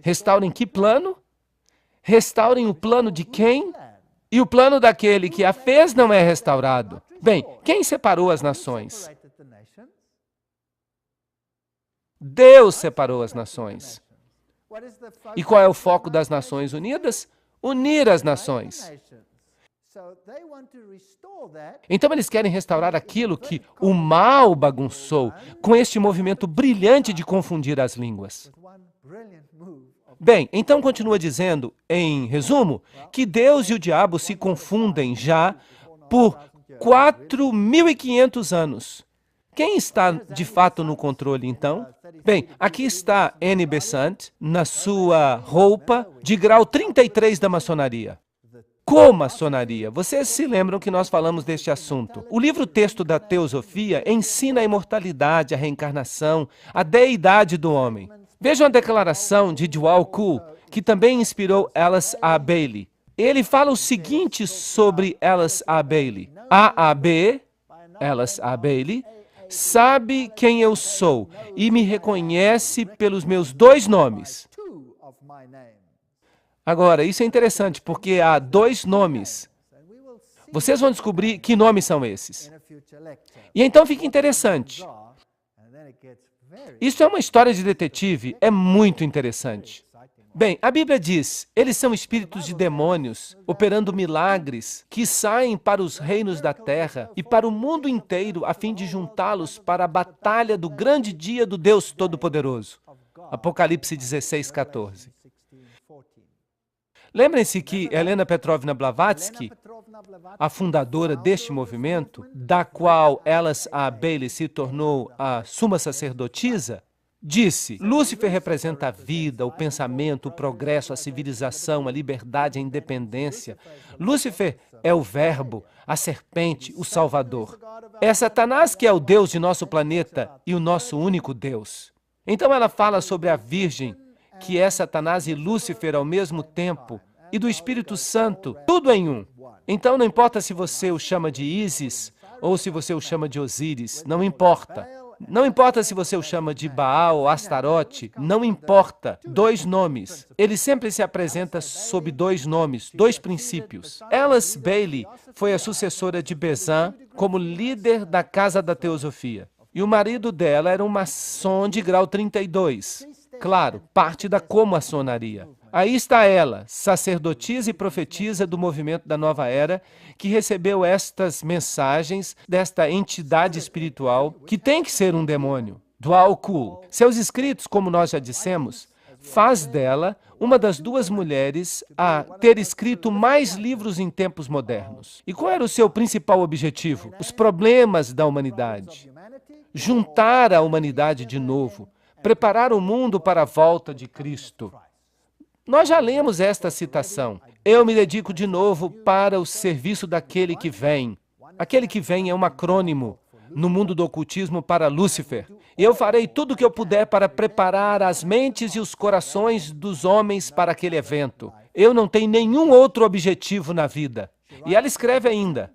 Restaurem que plano? Restaurem o plano de quem? E o plano daquele que a fez não é restaurado. Bem, quem separou as nações? Deus separou as nações. E qual é o foco das Nações Unidas? Unir as nações. Então eles querem restaurar aquilo que o mal bagunçou com este movimento brilhante de confundir as línguas. Bem, então continua dizendo, em resumo, que Deus e o diabo se confundem já por 4.500 anos. Quem está de fato no controle, então? Bem, aqui está Annie Besant na sua roupa de grau 33 da maçonaria. Comaçonaria. Vocês se lembram que nós falamos deste assunto. O livro Texto da Teosofia ensina a imortalidade, a reencarnação, a deidade do homem. Vejam a declaração de Djwhal Khul, que também inspirou Alice A. Bailey. Ele fala o seguinte sobre Alice A. Bailey. A.A.B., Alice A. Bailey, sabe quem eu sou e me reconhece pelos meus 2 nomes. Agora, isso é interessante, porque há 2 nomes. Vocês vão descobrir que nomes são esses. E então fica interessante. Isso é uma história de detetive, é muito interessante. Bem, a Bíblia diz, eles são espíritos de demônios, operando milagres, que saem para os reinos da terra e para o mundo inteiro, a fim de juntá-los para a batalha do grande dia do Deus Todo-Poderoso. Apocalipse 16, 14. Lembrem-se que Helena Petrovna Blavatsky, a fundadora deste movimento, da qual Alice A. Bailey se tornou a suma sacerdotisa, disse, Lúcifer representa a vida, o pensamento, o progresso, a civilização, a liberdade, a independência. Lúcifer é o verbo, a serpente, o salvador. É Satanás que é o Deus de nosso planeta e o nosso único Deus. Então ela fala sobre a Virgem, que é Satanás e Lúcifer ao mesmo tempo, e do Espírito Santo, tudo em um. Então não importa se você o chama de Ísis ou se você o chama de Osíris, não importa. Não importa se você o chama de Baal ou Astarote, não importa. 2 nomes. Ele sempre se apresenta sob 2 nomes, 2 princípios. Alice Bailey foi a sucessora de Besant como líder da Casa da Teosofia. E o marido dela era um maçom de grau 32. Claro, parte da comaçonaria. Aí está ela, sacerdotisa e profetisa do movimento da Nova Era, que recebeu estas mensagens desta entidade espiritual, que tem que ser um demônio, Djwhal Khul. Seus escritos, como nós já dissemos, faz dela uma das 2 mulheres a ter escrito mais livros em tempos modernos. E qual era o seu principal objetivo? Os problemas da humanidade. Juntar a humanidade de novo, preparar o mundo para a volta de Cristo. Nós já lemos esta citação. Eu me dedico de novo para o serviço daquele que vem. Aquele que vem é um acrônimo no mundo do ocultismo para Lúcifer. Eu farei tudo o que eu puder para preparar as mentes e os corações dos homens para aquele evento. Eu não tenho nenhum outro objetivo na vida. E ela escreve ainda,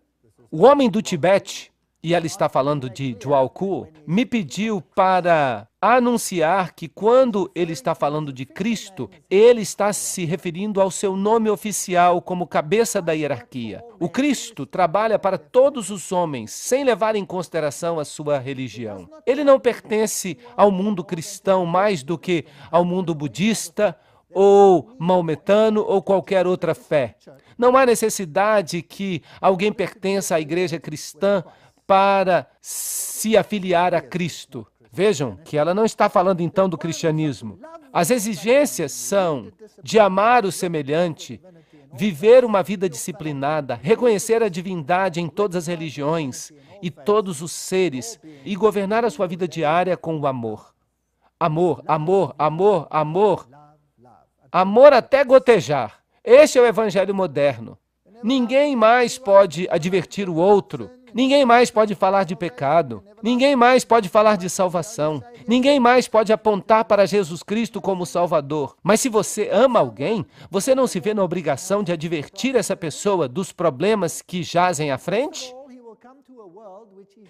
o homem do Tibete, e ela está falando de Djwhal Khul, me pediu para anunciar que quando ele está falando de Cristo, ele está se referindo ao seu nome oficial como cabeça da hierarquia. O Cristo trabalha para todos os homens, sem levar em consideração a sua religião. Ele não pertence ao mundo cristão mais do que ao mundo budista, ou maometano, ou qualquer outra fé. Não há necessidade que alguém pertença à igreja cristã para se afiliar a Cristo. Vejam que ela não está falando então do cristianismo. As exigências são de amar o semelhante, viver uma vida disciplinada, reconhecer a divindade em todas as religiões e todos os seres e governar a sua vida diária com o amor. Amor, amor, amor, amor. Amor até gotejar. Este é o evangelho moderno. Ninguém mais pode advertir o outro. Ninguém mais pode falar de pecado. Ninguém mais pode falar de salvação. Ninguém mais pode apontar para Jesus Cristo como Salvador. Mas se você ama alguém, você não se vê na obrigação de advertir essa pessoa dos problemas que jazem à frente?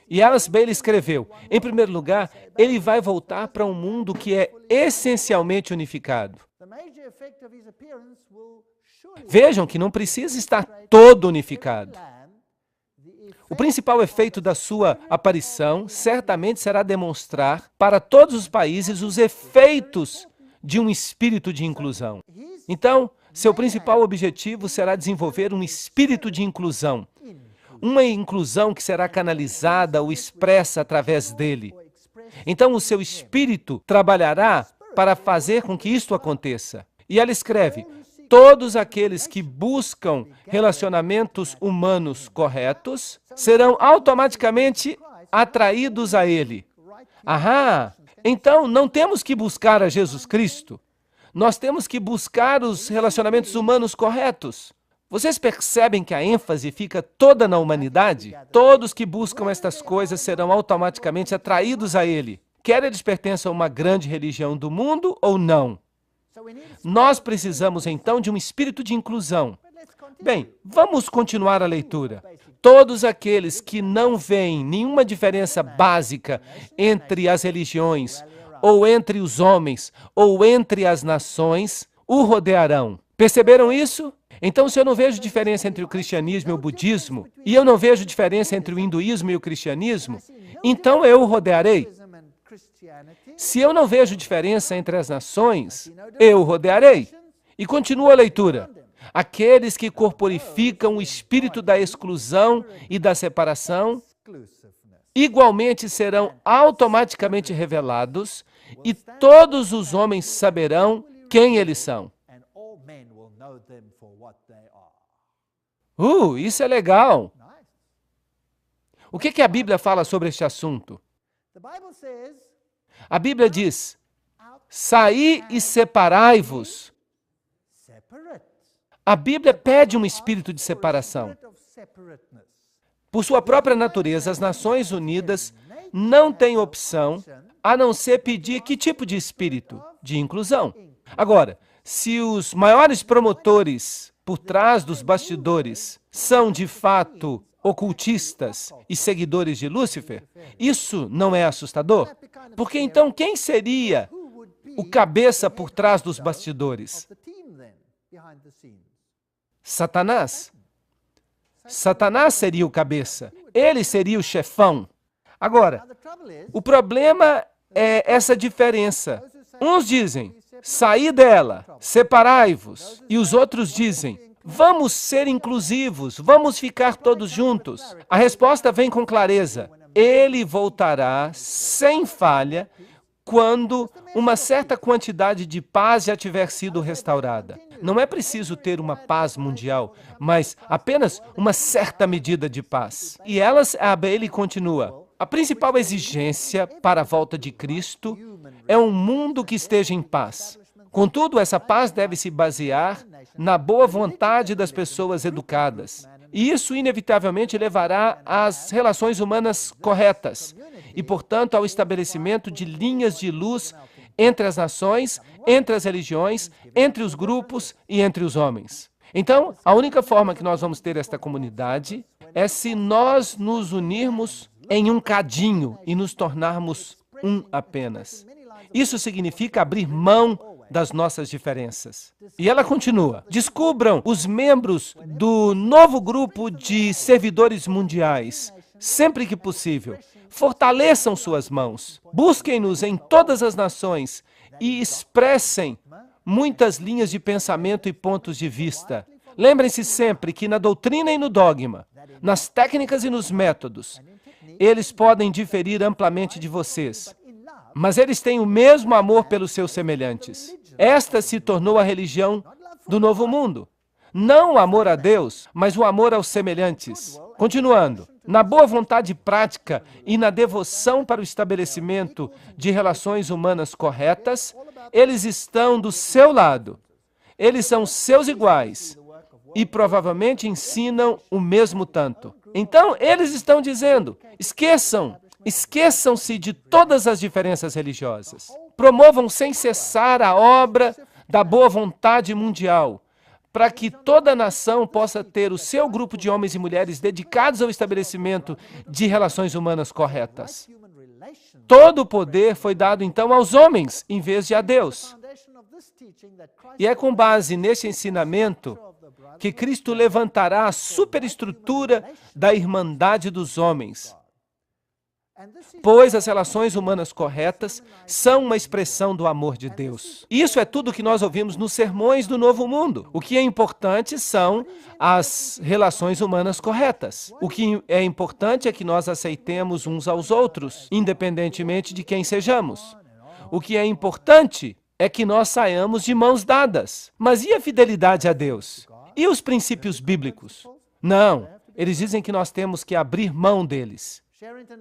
E Alice Bailey escreveu, em primeiro lugar, ele vai voltar para um mundo que é essencialmente unificado. Vejam que não precisa estar todo unificado. O principal efeito da sua aparição certamente será demonstrar para todos os países os efeitos de um espírito de inclusão. Então, seu principal objetivo será desenvolver um espírito de inclusão. Uma inclusão que será canalizada ou expressa através dele. Então, o seu espírito trabalhará para fazer com que isto aconteça. E ela escreve, todos aqueles que buscam relacionamentos humanos corretos serão automaticamente atraídos a ele. Ahá! Então, não temos que buscar a Jesus Cristo. Nós temos que buscar os relacionamentos humanos corretos. Vocês percebem que a ênfase fica toda na humanidade? Todos que buscam estas coisas serão automaticamente atraídos a ele. Quer eles pertençam a uma grande religião do mundo ou não. Nós precisamos, então, de um espírito de inclusão. Bem, vamos continuar a leitura. Todos aqueles que não veem nenhuma diferença básica entre as religiões, ou entre os homens, ou entre as nações, o rodearão. Perceberam isso? Então, se eu não vejo diferença entre o cristianismo e o budismo, e eu não vejo diferença entre o hinduísmo e o cristianismo, então eu o rodearei. Se eu não vejo diferença entre as nações, eu o rodearei. E continua a leitura. Aqueles que corporificam o espírito da exclusão e da separação, igualmente serão automaticamente revelados, e todos os homens saberão quem eles são. Isso é legal. O que a Bíblia fala sobre este assunto? A Bíblia diz, saí e separai-vos. A Bíblia pede um espírito de separação. Por sua própria natureza, as Nações Unidas não têm opção a não ser pedir que tipo de espírito? De inclusão. Agora, se os maiores promotores por trás dos bastidores são, de fato, ocultistas e seguidores de Lúcifer, isso não é assustador? Porque então quem seria o cabeça por trás dos bastidores? Satanás. Satanás seria o cabeça. Ele seria o chefão. Agora, o problema é essa diferença. Uns dizem, saí dela, separai-vos. E os outros dizem, vamos ser inclusivos, vamos ficar todos juntos. A resposta vem com clareza. Ele voltará sem falha quando uma certa quantidade de paz já tiver sido restaurada. Não é preciso ter uma paz mundial, mas apenas uma certa medida de paz. E a Bailey continua. A principal exigência para a volta de Cristo é um mundo que esteja em paz. Contudo, essa paz deve se basear na boa vontade das pessoas educadas. E isso, inevitavelmente, levará às relações humanas corretas e, portanto, ao estabelecimento de linhas de luz entre as nações, entre as religiões, entre os grupos e entre os homens. Então, a única forma que nós vamos ter esta comunidade é se nós nos unirmos em um cadinho e nos tornarmos um apenas. Isso significa abrir mão das nossas diferenças. E ela continua. Descubram os membros do novo grupo de servidores mundiais, sempre que possível. Fortaleçam suas mãos. Busquem-nos em todas as nações e expressem muitas linhas de pensamento e pontos de vista. Lembrem-se sempre que na doutrina e no dogma, nas técnicas e nos métodos, eles podem diferir amplamente de vocês, mas eles têm o mesmo amor pelos seus semelhantes. Esta se tornou a religião do novo mundo. Não o amor a Deus, mas o amor aos semelhantes. Continuando, na boa vontade prática e na devoção para o estabelecimento de relações humanas corretas, eles estão do seu lado. Eles são seus iguais e provavelmente ensinam o mesmo tanto. Então, eles estão dizendo, esqueçam-se de todas as diferenças religiosas. Promovam sem cessar a obra da boa vontade mundial, para que toda nação possa ter o seu grupo de homens e mulheres dedicados ao estabelecimento de relações humanas corretas. Todo o poder foi dado, então, aos homens, em vez de a Deus. E é com base nesse ensinamento que Cristo levantará a superestrutura da irmandade dos homens, pois as relações humanas corretas são uma expressão do amor de Deus. Isso é tudo que nós ouvimos nos sermões do Novo Mundo. O que é importante são as relações humanas corretas. O que é importante é que nós aceitemos uns aos outros, independentemente de quem sejamos. O que é importante é que nós saiamos de mãos dadas. Mas e a fidelidade a Deus? E os princípios bíblicos? Não, eles dizem que nós temos que abrir mão deles.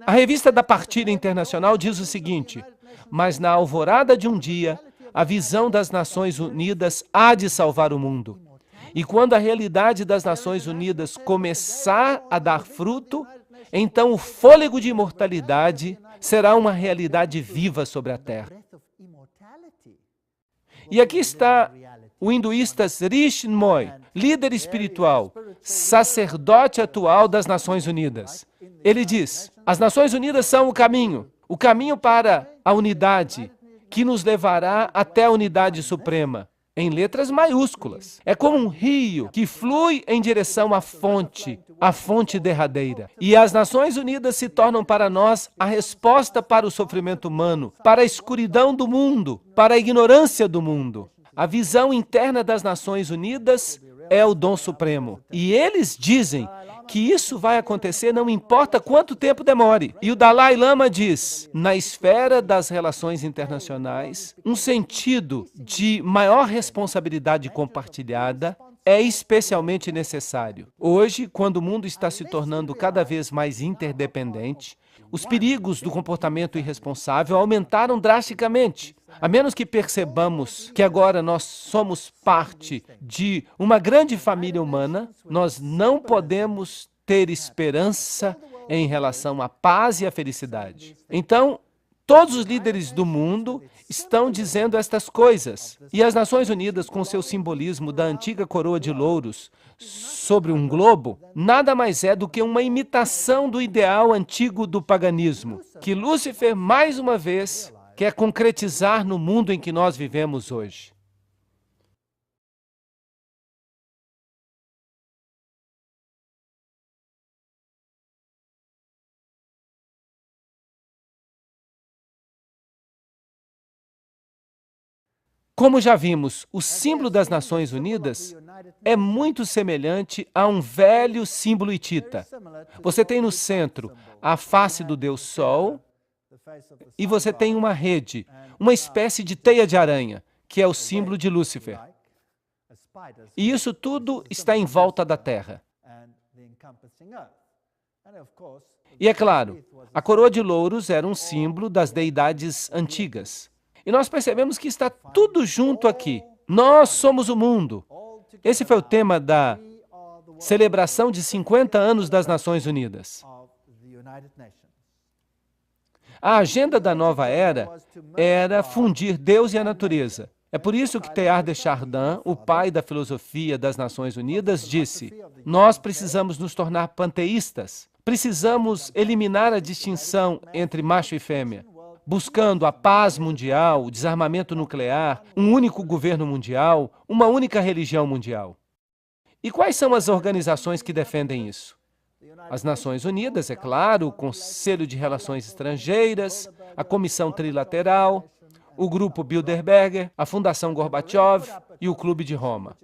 A revista da Partilha Internacional diz o seguinte: mas na alvorada de um dia, a visão das Nações Unidas há de salvar o mundo. E quando a realidade das Nações Unidas começar a dar fruto, então o fôlego de imortalidade será uma realidade viva sobre a Terra. E aqui está o hinduísta Sri Chinmoy, líder espiritual, sacerdote atual das Nações Unidas. Ele diz, as Nações Unidas são o caminho para a unidade, que nos levará até a unidade suprema, em letras maiúsculas. É como um rio que flui em direção à fonte derradeira. E as Nações Unidas se tornam para nós a resposta para o sofrimento humano, para a escuridão do mundo, para a ignorância do mundo. A visão interna das Nações Unidas é o dom supremo. E eles dizem que isso vai acontecer não importa quanto tempo demore. E o Dalai Lama diz, na esfera das relações internacionais, um sentido de maior responsabilidade compartilhada é especialmente necessário. Hoje, quando o mundo está se tornando cada vez mais interdependente, os perigos do comportamento irresponsável aumentaram drasticamente. A menos que percebamos que agora nós somos parte de uma grande família humana, nós não podemos ter esperança em relação à paz e à felicidade. Então, todos os líderes do mundo estão dizendo estas coisas. E as Nações Unidas, com seu simbolismo da antiga coroa de louros sobre um globo, nada mais é do que uma imitação do ideal antigo do paganismo, que Lúcifer, mais uma vez, quer concretizar no mundo em que nós vivemos hoje. Como já vimos, o símbolo das Nações Unidas é muito semelhante a um velho símbolo hitita. Você tem no centro a face do Deus Sol e você tem uma rede, uma espécie de teia de aranha, que é o símbolo de Lúcifer. E isso tudo está em volta da Terra. E é claro, a coroa de louros era um símbolo das deidades antigas. E nós percebemos que está tudo junto aqui. Nós somos o mundo. Esse foi o tema da celebração de 50 anos das Nações Unidas. A agenda da nova era fundir Deus e a natureza. É por isso que Teilhard de Chardin, o pai da filosofia das Nações Unidas, disse: nós precisamos nos tornar panteístas. Precisamos eliminar a distinção entre macho e fêmea, buscando a paz mundial, o desarmamento nuclear, um único governo mundial, uma única religião mundial. E quais são as organizações que defendem isso? As Nações Unidas, é claro, o Conselho de Relações Estrangeiras, a Comissão Trilateral, o Grupo Bilderberger, a Fundação Gorbachev e o Clube de Roma.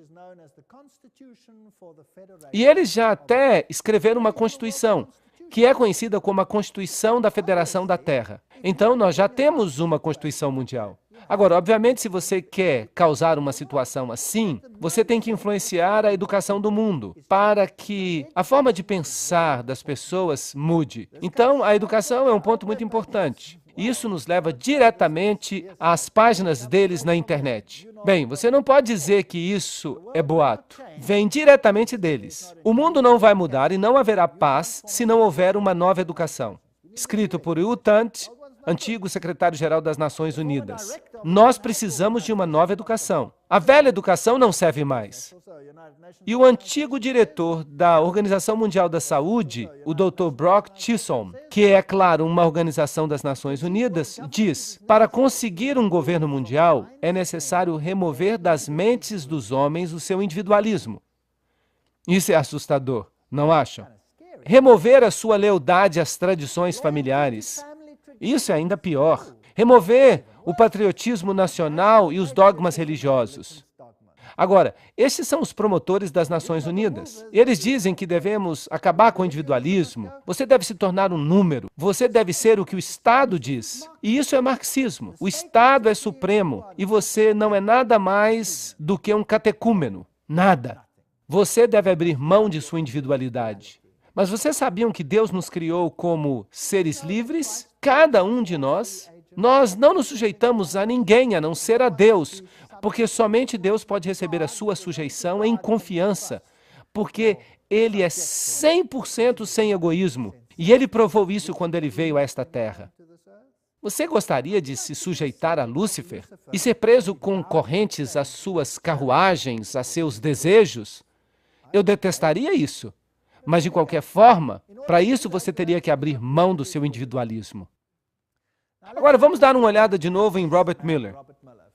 E eles já até escreveram uma Constituição, que é conhecida como a Constituição da Federação da Terra. Então, nós já temos uma Constituição Mundial. Agora, obviamente, se você quer causar uma situação assim, você tem que influenciar a educação do mundo para que a forma de pensar das pessoas mude. Então, a educação é um ponto muito importante. E isso nos leva diretamente às páginas deles na internet. Bem, você não pode dizer que isso é boato. Vem diretamente deles. O mundo não vai mudar e não haverá paz se não houver uma nova educação. Escrito por U Thant, antigo secretário-geral das Nações Unidas. Nós precisamos de uma nova educação. A velha educação não serve mais. E o antigo diretor da Organização Mundial da Saúde, o Dr. Brock Chisholm, que é, claro, uma organização das Nações Unidas, diz: para conseguir um governo mundial, é necessário remover das mentes dos homens o seu individualismo. Isso é assustador, não acham? Remover a sua lealdade às tradições familiares. Isso é ainda pior. Remover o patriotismo nacional e os dogmas religiosos. Agora, estes são os promotores das Nações Unidas. Eles dizem que devemos acabar com o individualismo. Você deve se tornar um número. Você deve ser o que o Estado diz. E isso é marxismo. O Estado é supremo e você não é nada mais do que um catecúmeno. Nada. Você deve abrir mão de sua individualidade. Mas vocês sabiam que Deus nos criou como seres livres? Cada um de nós. Nós não nos sujeitamos a ninguém, a não ser a Deus, porque somente Deus pode receber a sua sujeição em confiança, porque Ele é 100% sem egoísmo, e Ele provou isso quando Ele veio a esta terra. Você gostaria de se sujeitar a Lúcifer e ser preso com correntes às suas carruagens, a seus desejos? Eu detestaria isso. Mas, de qualquer forma, para isso você teria que abrir mão do seu individualismo. Agora, vamos dar uma olhada de novo em Robert Miller.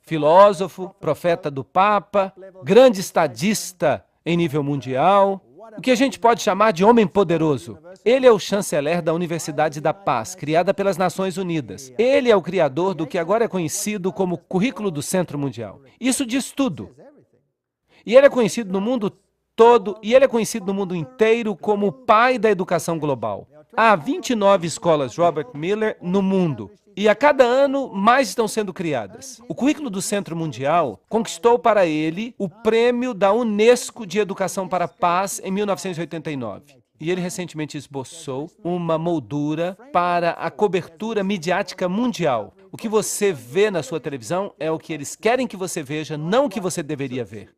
Filósofo, profeta do Papa, grande estadista em nível mundial, o que a gente pode chamar de homem poderoso. Ele é o chanceler da Universidade da Paz, criada pelas Nações Unidas. Ele é o criador do que agora é conhecido como Currículo do Centro Mundial. Isso diz tudo. E ele é conhecido no mundo todo, e ele é conhecido no mundo inteiro como o pai da educação global. Há 29 escolas Robert Miller no mundo, e a cada ano mais estão sendo criadas. O Currículo do Centro Mundial conquistou para ele o prêmio da Unesco de Educação para a Paz em 1989. E ele recentemente esboçou uma moldura para a cobertura midiática mundial. O que você vê na sua televisão é o que eles querem que você veja, não o que você deveria ver.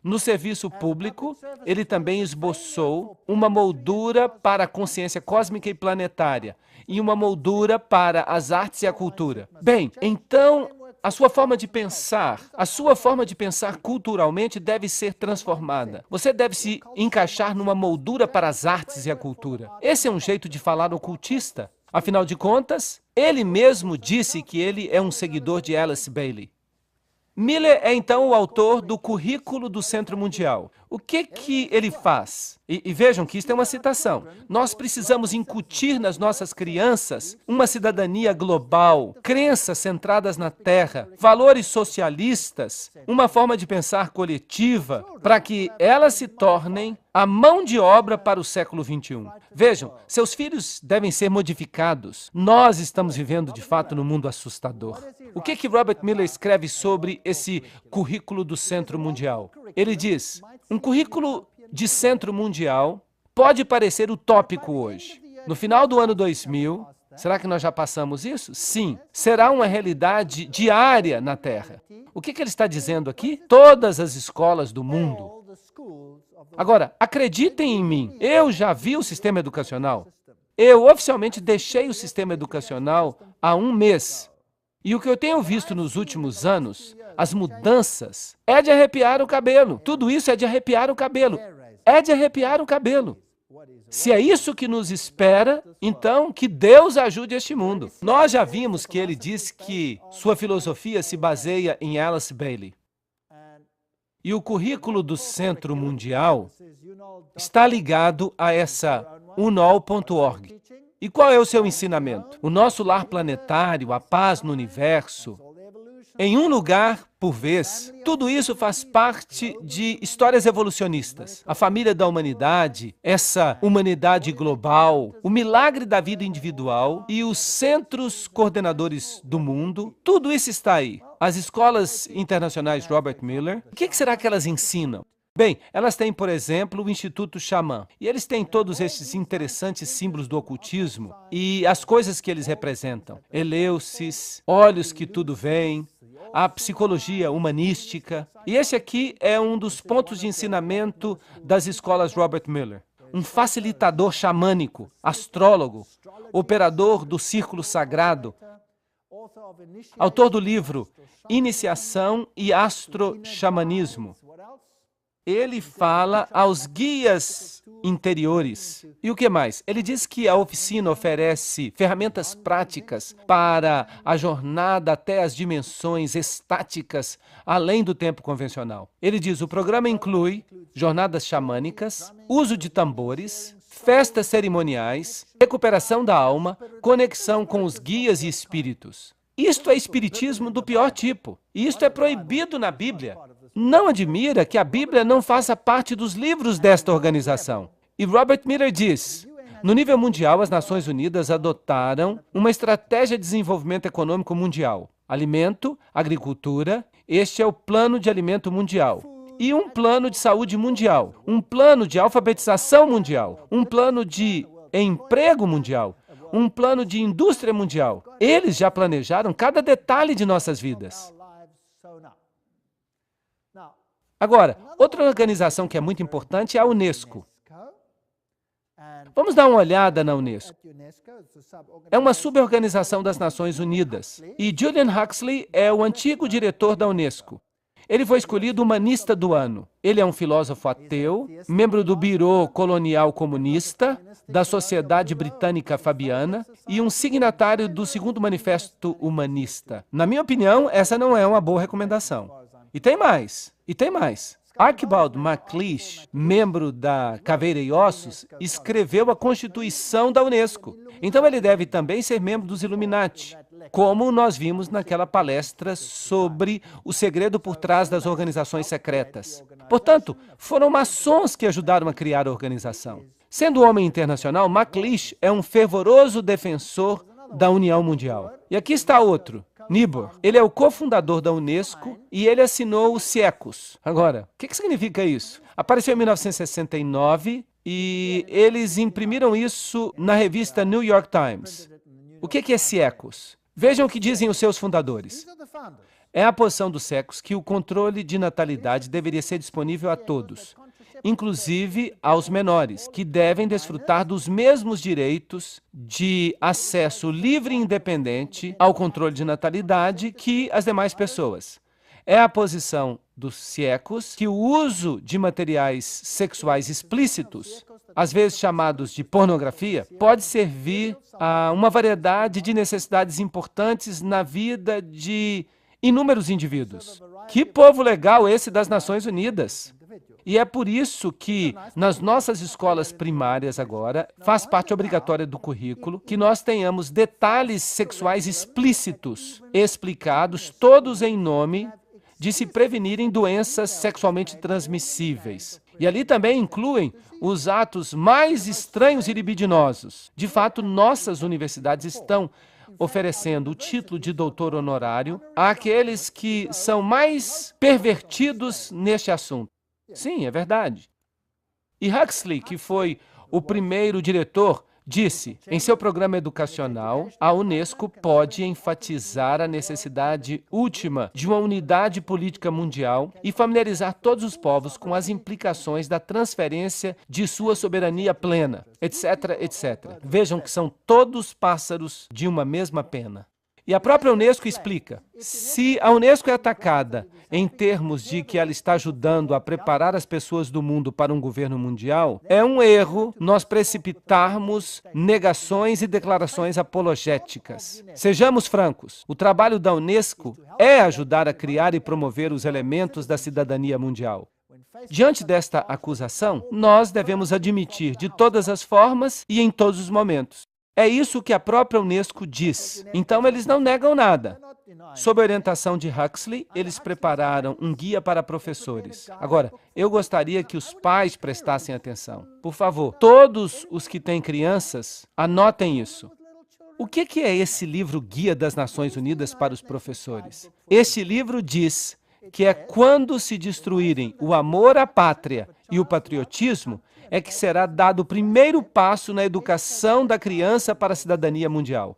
No serviço público, ele também esboçou uma moldura para a consciência cósmica e planetária e uma moldura para as artes e a cultura. Bem, então, a sua forma de pensar culturalmente deve ser transformada. Você deve se encaixar numa moldura para as artes e a cultura. Esse é um jeito de falar ocultista. Afinal de contas, ele mesmo disse que ele é um seguidor de Alice Bailey. Miller é, então, o autor do Currículo do Centro Mundial. O que ele faz? E vejam que isso é uma citação. Nós precisamos incutir nas nossas crianças uma cidadania global, crenças centradas na Terra, valores socialistas, uma forma de pensar coletiva, para que elas se tornem a mão de obra para o século XXI. Vejam, seus filhos devem ser modificados. Nós estamos vivendo, de fato, num mundo assustador. O que Robert Miller escreve sobre esse Currículo do Centro Mundial? Ele diz: um currículo de centro mundial pode parecer utópico hoje. No final do ano 2000, será que nós já passamos isso? Sim. Será uma realidade diária na Terra. O que ele está dizendo aqui? Todas as escolas do mundo. Agora, acreditem em mim, eu já vi o sistema educacional. Eu oficialmente deixei o sistema educacional há um mês. E o que eu tenho visto nos últimos anos, as mudanças, é de arrepiar o cabelo. Tudo isso é de arrepiar o cabelo. É de arrepiar o cabelo. Se é isso que nos espera, então que Deus ajude este mundo. Nós já vimos que ele diz que sua filosofia se baseia em Alice Bailey. E o Currículo do Centro Mundial está ligado a essa unol.org. E qual é o seu ensinamento? O nosso lar planetário, a paz no universo, em um lugar por vez. Tudo isso faz parte de histórias evolucionistas. A família da humanidade, essa humanidade global, o milagre da vida individual e os centros coordenadores do mundo, tudo isso está aí. As escolas internacionais Robert Miller, o que será que elas ensinam? Bem, elas têm, por exemplo, o Instituto Xamã. E eles têm todos esses interessantes símbolos do ocultismo e as coisas que eles representam. Eleusis, olhos que tudo veem, a psicologia humanística. E esse aqui é um dos pontos de ensinamento das escolas Robert Miller. Um facilitador xamânico, astrólogo, operador do círculo sagrado, autor do livro Iniciação e Astro-Xamanismo. Ele fala aos guias interiores. E o que mais? Ele diz que a oficina oferece ferramentas práticas para a jornada até as dimensões estáticas, além do tempo convencional. Ele diz, o programa inclui jornadas xamânicas, uso de tambores, festas cerimoniais, recuperação da alma, conexão com os guias e espíritos. Isto é espiritismo do pior tipo. E isto é proibido na Bíblia. Não admira que a Bíblia não faça parte dos livros desta organização. E Robert Miller diz, no nível mundial, as Nações Unidas adotaram uma estratégia de desenvolvimento econômico mundial. Alimento, agricultura, este é o Plano de Alimento Mundial. E um plano de saúde mundial, um plano de alfabetização mundial, um plano de emprego mundial, um plano de indústria mundial. Eles já planejaram cada detalhe de nossas vidas. Agora, outra organização que é muito importante é a Unesco. Vamos dar uma olhada na Unesco. É uma suborganização das Nações Unidas. E Julian Huxley é o antigo diretor da Unesco. Ele foi escolhido humanista do ano. Ele é um filósofo ateu, membro do Bureau Colonial Comunista, da Sociedade Britânica Fabiana e um signatário do Segundo Manifesto Humanista. Na minha opinião, essa não é uma boa recomendação. E tem mais. Archibald MacLeish, membro da Caveira e Ossos, escreveu a Constituição da Unesco. Então ele deve também ser membro dos Illuminati, como nós vimos naquela palestra sobre o segredo por trás das organizações secretas. Portanto, foram maçons que ajudaram a criar a organização. Sendo homem internacional, MacLeish é um fervoroso defensor da União Mundial. E aqui está outro. Niebuhr. Ele é o cofundador da Unesco e ele assinou o CIECUS. Agora, o que significa isso? Apareceu em 1969 e eles imprimiram isso na revista New York Times. O que é CIECUS? Vejam o que dizem os seus fundadores. É a posição do CIECUS que o controle de natalidade deveria ser disponível a todos, inclusive aos menores, que devem desfrutar dos mesmos direitos de acesso livre e independente ao controle de natalidade que as demais pessoas. É a posição dos CIECUS que o uso de materiais sexuais explícitos, às vezes chamados de pornografia, pode servir a uma variedade de necessidades importantes na vida de inúmeros indivíduos. Que povo legal esse das Nações Unidas! E é por isso que, nas nossas escolas primárias agora, faz parte obrigatória do currículo que nós tenhamos detalhes sexuais explícitos, explicados, todos em nome de se prevenirem doenças sexualmente transmissíveis. E ali também incluem os atos mais estranhos e libidinosos. De fato, nossas universidades estão oferecendo o título de doutor honorário àqueles que são mais pervertidos neste assunto. Sim, é verdade. E Huxley, que foi o primeiro diretor, disse, em seu programa educacional, a Unesco pode enfatizar a necessidade última de uma unidade política mundial e familiarizar todos os povos com as implicações da transferência de sua soberania plena, etc., etc. Vejam que são todos pássaros de uma mesma pena. E a própria Unesco explica, se a Unesco é atacada em termos de que ela está ajudando a preparar as pessoas do mundo para um governo mundial, é um erro nós precipitarmos negações e declarações apologéticas. Sejamos francos, o trabalho da Unesco é ajudar a criar e promover os elementos da cidadania mundial. Diante desta acusação, nós devemos admitir de todas as formas e em todos os momentos. É isso que a própria Unesco diz. Então, eles não negam nada. Sob a orientação de Huxley, eles prepararam um guia para professores. Agora, eu gostaria que os pais prestassem atenção. Por favor, todos os que têm crianças, anotem isso. O que é esse livro Guia das Nações Unidas para os Professores? Este livro diz, que é quando se destruírem o amor à pátria e o patriotismo, é que será dado o primeiro passo na educação da criança para a cidadania mundial.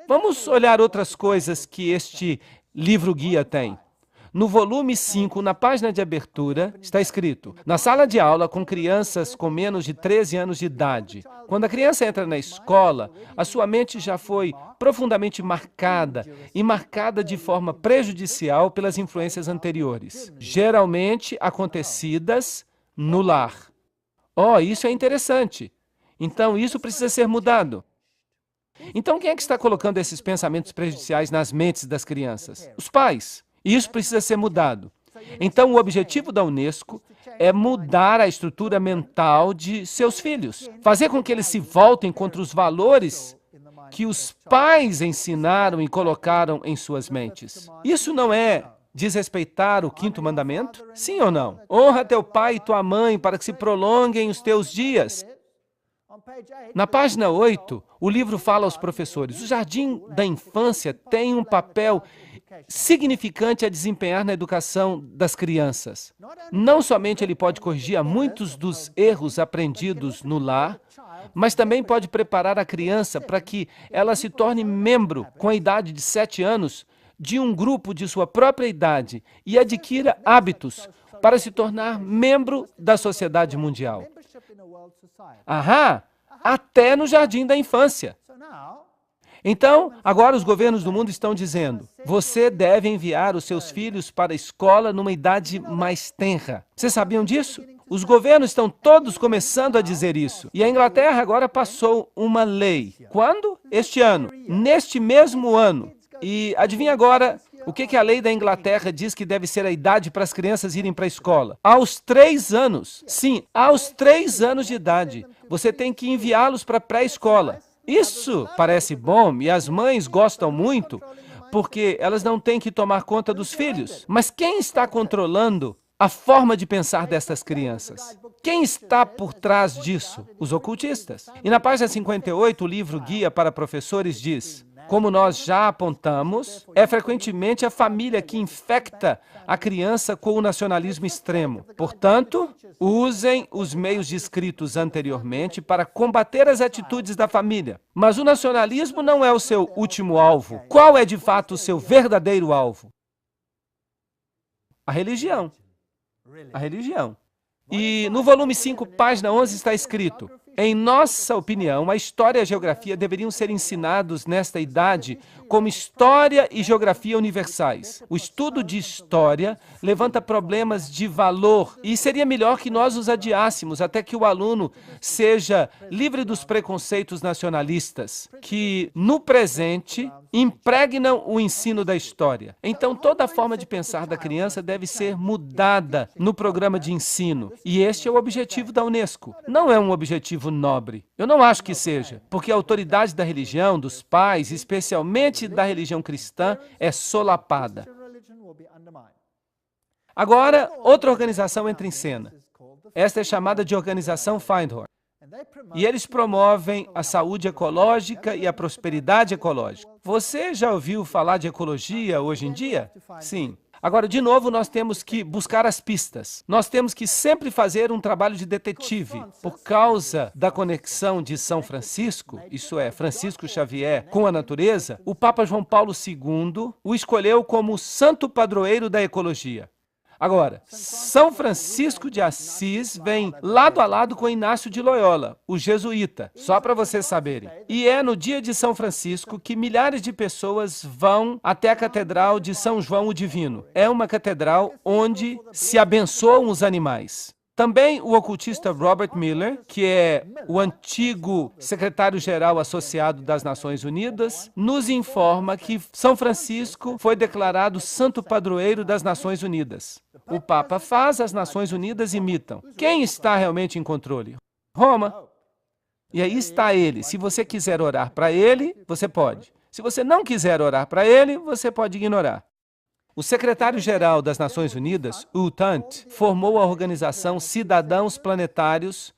Vamos olhar outras coisas que este livro-guia tem. No volume 5, na página de abertura, está escrito: na sala de aula com crianças com menos de 13 anos de idade. Quando a criança entra na escola, a sua mente já foi profundamente marcada e marcada de forma prejudicial pelas influências anteriores, geralmente acontecidas no lar. Oh, isso é interessante. Então, isso precisa ser mudado. Então, quem é que está colocando esses pensamentos prejudiciais nas mentes das crianças? Os pais. E isso precisa ser mudado. Então, o objetivo da Unesco é mudar a estrutura mental de seus filhos, fazer com que eles se voltem contra os valores que os pais ensinaram e colocaram em suas mentes. Isso não é desrespeitar o quinto mandamento? Sim ou não? Honra teu pai e tua mãe para que se prolonguem os teus dias. Na página 8, o livro fala aos professores: o jardim da infância tem um papel significante a desempenhar na educação das crianças. Não somente ele pode corrigir muitos dos erros aprendidos no lar, mas também pode preparar a criança para que ela se torne membro, com a idade de 7 anos, de um grupo de sua própria idade e adquira hábitos para se tornar membro da sociedade mundial. Ahá! Até no jardim da infância. Então, agora os governos do mundo estão dizendo: você deve enviar os seus filhos para a escola numa idade mais tenra. Vocês sabiam disso? Os governos estão todos começando a dizer isso. E a Inglaterra agora passou uma lei. Quando? Este ano. Neste mesmo ano. E adivinha agora o que a lei da Inglaterra diz que deve ser a idade para as crianças irem para a escola? Aos 3 anos. Sim, aos 3 anos de idade. Você tem que enviá-los para a pré-escola. Isso parece bom e as mães gostam muito, porque elas não têm que tomar conta dos filhos. Mas quem está controlando a forma de pensar destas crianças? Quem está por trás disso? Os ocultistas. E na página 58, o livro Guia para Professores diz: como nós já apontamos, é frequentemente a família que infecta a criança com o nacionalismo extremo. Portanto, usem os meios descritos anteriormente para combater as atitudes da família. Mas o nacionalismo não é o seu último alvo. Qual é de fato o seu verdadeiro alvo? A religião. A religião. E no volume 5, página 11, está escrito: em nossa opinião, a história e a geografia deveriam ser ensinados nesta idade como história e geografia universais. O estudo de história levanta problemas de valor e seria melhor que nós os adiássemos até que o aluno seja livre dos preconceitos nacionalistas, que no presente impregnam o ensino da história. Então, toda a forma de pensar da criança deve ser mudada no programa de ensino. E este é o objetivo da Unesco. Não é um objetivo nobre. Eu não acho que seja, porque a autoridade da religião, dos pais, especialmente da religião cristã, é solapada. Agora, outra organização entra em cena. Esta é chamada de Organização Findhorn. E eles promovem a saúde ecológica e a prosperidade ecológica. Você já ouviu falar de ecologia hoje em dia? Sim. Agora, de novo, nós temos que buscar as pistas. Nós temos que sempre fazer um trabalho de detetive. Por causa da conexão de São Francisco, isso é, Francisco Xavier, com a natureza, o Papa João Paulo II o escolheu como o santo padroeiro da ecologia. Agora, São Francisco de Assis vem lado a lado com Inácio de Loyola, o jesuíta, só para vocês saberem. E é no dia de São Francisco que milhares de pessoas vão até a Catedral de São João o Divino. É uma catedral onde se abençoam os animais. Também o ocultista Robert Miller, que é o antigo secretário-geral associado das Nações Unidas, nos informa que São Francisco foi declarado santo padroeiro das Nações Unidas. O Papa faz, as Nações Unidas imitam. Quem está realmente em controle? Roma. E aí está ele. Se você quiser orar para ele, você pode. Se você não quiser orar para ele, você pode ignorar. O secretário-geral das Nações Unidas, U Thant, formou a organização Cidadãos Planetários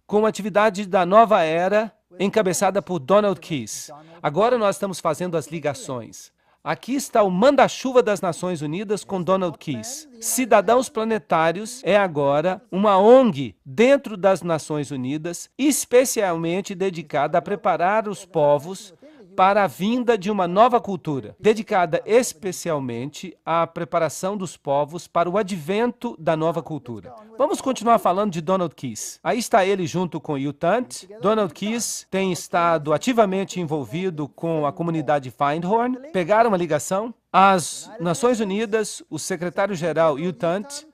com atividade da nova era, encabeçada por Donald Keyes. Agora nós estamos fazendo as ligações. Aqui está o manda-chuva das Nações Unidas com Donald Keyes. Cidadãos Planetários é agora uma ONG dentro das Nações Unidas, especialmente dedicada a preparar os povos para a vinda de uma nova cultura, dedicada especialmente à preparação dos povos para o advento da nova cultura. Vamos continuar falando de Donald Keyes. Aí está ele junto com Hugh Tunt. Donald Keyes tem estado ativamente envolvido com a comunidade Findhorn. Pegaram uma ligação. As Nações Unidas, o secretário-geral Hugh Tunt,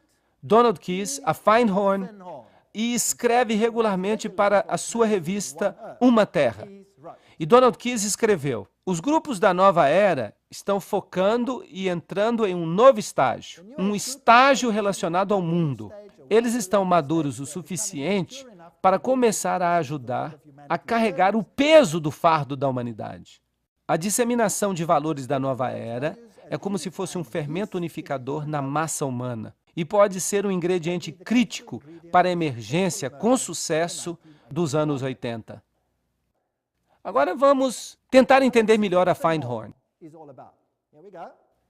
Donald Keyes, a Findhorn, e escreve regularmente para a sua revista Uma Terra. E Donald Keyes escreveu: os grupos da nova era estão focando e entrando em um novo estágio, um estágio relacionado ao mundo. Eles estão maduros o suficiente para começar a ajudar a carregar o peso do fardo da humanidade. A disseminação de valores da nova era é como se fosse um fermento unificador na massa humana e pode ser um ingrediente crítico para a emergência com sucesso dos anos 80. Agora vamos tentar entender melhor a Findhorn.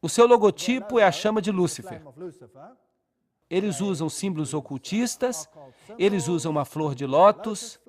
O seu logotipo é a chama de Lúcifer. Eles usam símbolos ocultistas, eles usam uma flor de lótus,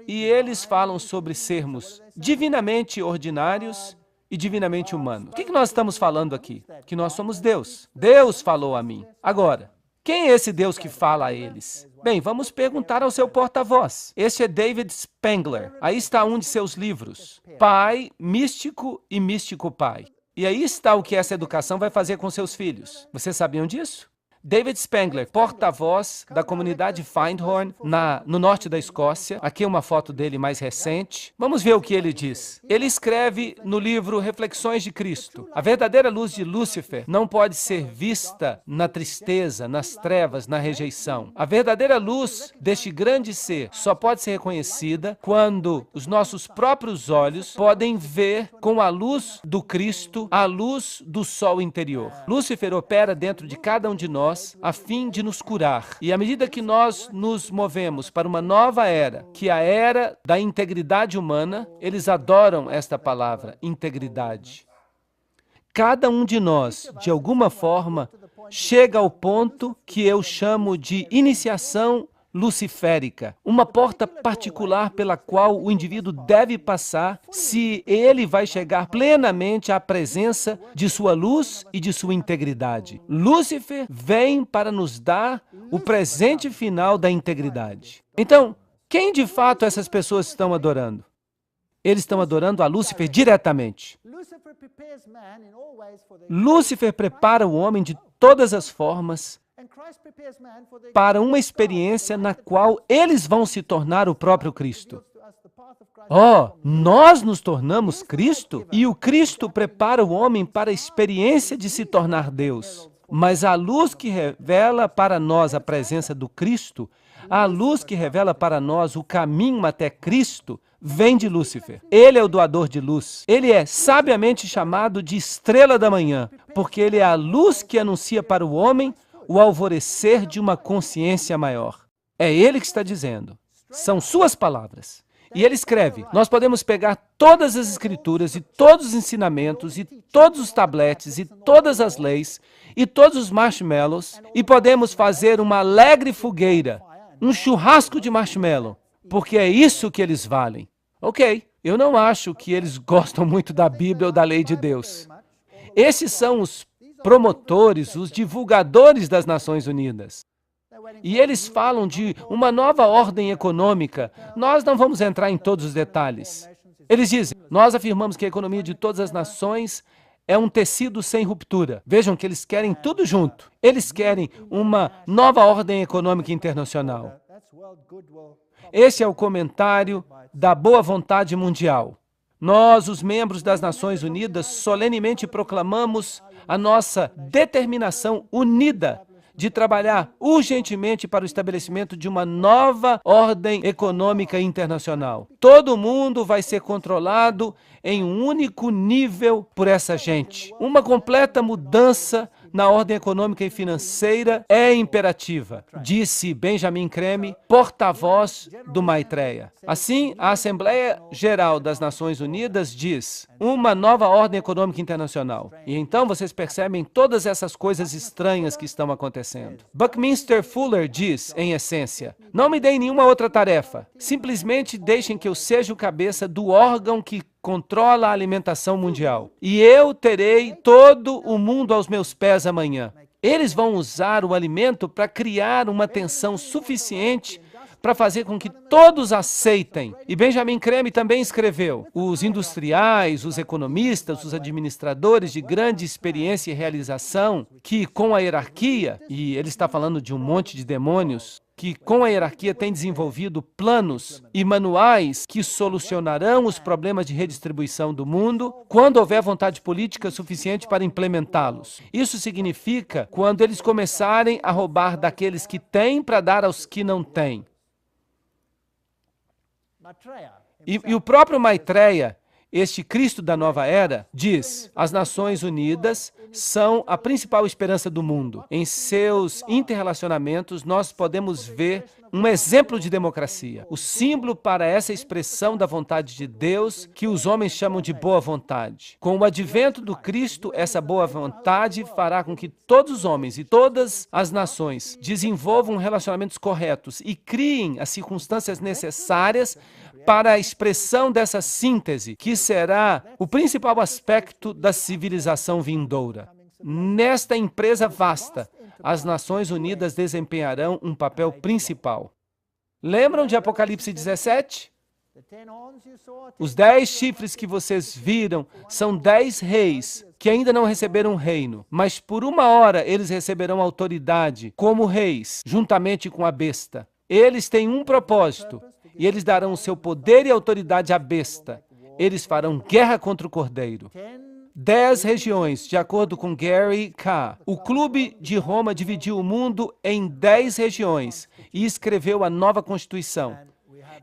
e eles falam sobre sermos divinamente ordinários e divinamente humanos. O que nós estamos falando aqui? Que nós somos Deus. Deus falou a mim. Agora, quem é esse Deus que fala a eles? Bem, vamos perguntar ao seu porta-voz. Este é David Spangler. Aí está um de seus livros, Pai Místico e Místico Pai. E aí está o que essa educação vai fazer com seus filhos. Vocês sabiam disso? David Spangler, porta-voz da comunidade Findhorn, no norte da Escócia. Aqui é uma foto dele mais recente. Vamos ver o que ele diz. Ele escreve no livro Reflexões de Cristo: a verdadeira luz de Lúcifer não pode ser vista na tristeza, nas trevas, na rejeição. A verdadeira luz deste grande ser só pode ser reconhecida quando os nossos próprios olhos podem ver com a luz do Cristo, a luz do sol interior. Lúcifer opera dentro de cada um de nós a fim de nos curar. E à medida que nós nos movemos para uma nova era, que é a era da integridade humana, eles adoram esta palavra, integridade. Cada um de nós, de alguma forma, chega ao ponto que eu chamo de iniciação luciférica, uma porta particular pela qual o indivíduo deve passar se ele vai chegar plenamente à presença de sua luz e de sua integridade. Lúcifer vem para nos dar o presente final da integridade. Então, quem de fato essas pessoas estão adorando? Eles estão adorando a Lúcifer diretamente. Lúcifer prepara o homem de todas as formas para uma experiência na qual eles vão se tornar o próprio Cristo. Nós nos tornamos Cristo e o Cristo prepara o homem para a experiência de se tornar Deus. Mas a luz que revela para nós a presença do Cristo, a luz que revela para nós o caminho até Cristo, vem de Lúcifer. Ele é o doador de luz. Ele é sabiamente chamado de estrela da manhã, porque ele é a luz que anuncia para o homem o alvorecer de uma consciência maior. É ele que está dizendo. São suas palavras. E ele escreve: nós podemos pegar todas as escrituras e todos os ensinamentos e todos os tabletes e todas as leis e todos os marshmallows e podemos fazer uma alegre fogueira, um churrasco de marshmallow, porque é isso que eles valem. Ok, eu não acho que eles gostam muito da Bíblia ou da lei de Deus. Esses são os promotores, os divulgadores das Nações Unidas. E eles falam de uma nova ordem econômica. Nós não vamos entrar em todos os detalhes. Eles dizem: nós afirmamos que a economia de todas as nações é um tecido sem ruptura. Vejam que eles querem tudo junto. Eles querem uma nova ordem econômica internacional. Esse é o comentário da boa vontade mundial. Nós, os membros das Nações Unidas, solenemente proclamamos a nossa determinação unida de trabalhar urgentemente para o estabelecimento de uma nova ordem econômica internacional. Todo mundo vai ser controlado em um único nível por essa gente. Uma completa mudança na ordem econômica e financeira é imperativa, disse Benjamin Creme, porta-voz do Maitreya. Assim, a Assembleia Geral das Nações Unidas diz uma nova ordem econômica internacional. E então vocês percebem todas essas coisas estranhas que estão acontecendo. Buckminster Fuller diz, em essência, não me deem nenhuma outra tarefa, simplesmente deixem que eu seja o cabeça do órgão que controla a alimentação mundial. E eu terei todo o mundo aos meus pés amanhã. Eles vão usar o alimento para criar uma tensão suficiente para fazer com que todos aceitem. E Benjamin Creme também escreveu, os industriais, os economistas, os administradores de grande experiência e realização, que com a hierarquia, e ele está falando de um monte de demônios, que com a hierarquia têm desenvolvido planos e manuais que solucionarão os problemas de redistribuição do mundo quando houver vontade política suficiente para implementá-los. Isso significa quando eles começarem a roubar daqueles que têm para dar aos que não têm. E o próprio Maitreya, este Cristo da nova era, diz, as Nações Unidas são a principal esperança do mundo. Em seus interrelacionamentos, nós podemos ver um exemplo de democracia, o símbolo para essa expressão da vontade de Deus, que os homens chamam de boa vontade. Com o advento do Cristo, essa boa vontade fará com que todos os homens e todas as nações desenvolvam relacionamentos corretos e criem as circunstâncias necessárias para a expressão dessa síntese, que será o principal aspecto da civilização vindoura. Nesta empresa vasta, as Nações Unidas desempenharão um papel principal. Lembram de Apocalipse 17? Os 10 chifres que vocês viram são 10 reis que ainda não receberam reino, mas por uma hora eles receberão autoridade como reis, juntamente com a besta. Eles têm um propósito, e eles darão o seu poder e autoridade à besta. Eles farão guerra contra o Cordeiro. 10 regiões, de acordo com Gary K. O Clube de Roma dividiu o mundo em 10 regiões e escreveu a nova Constituição.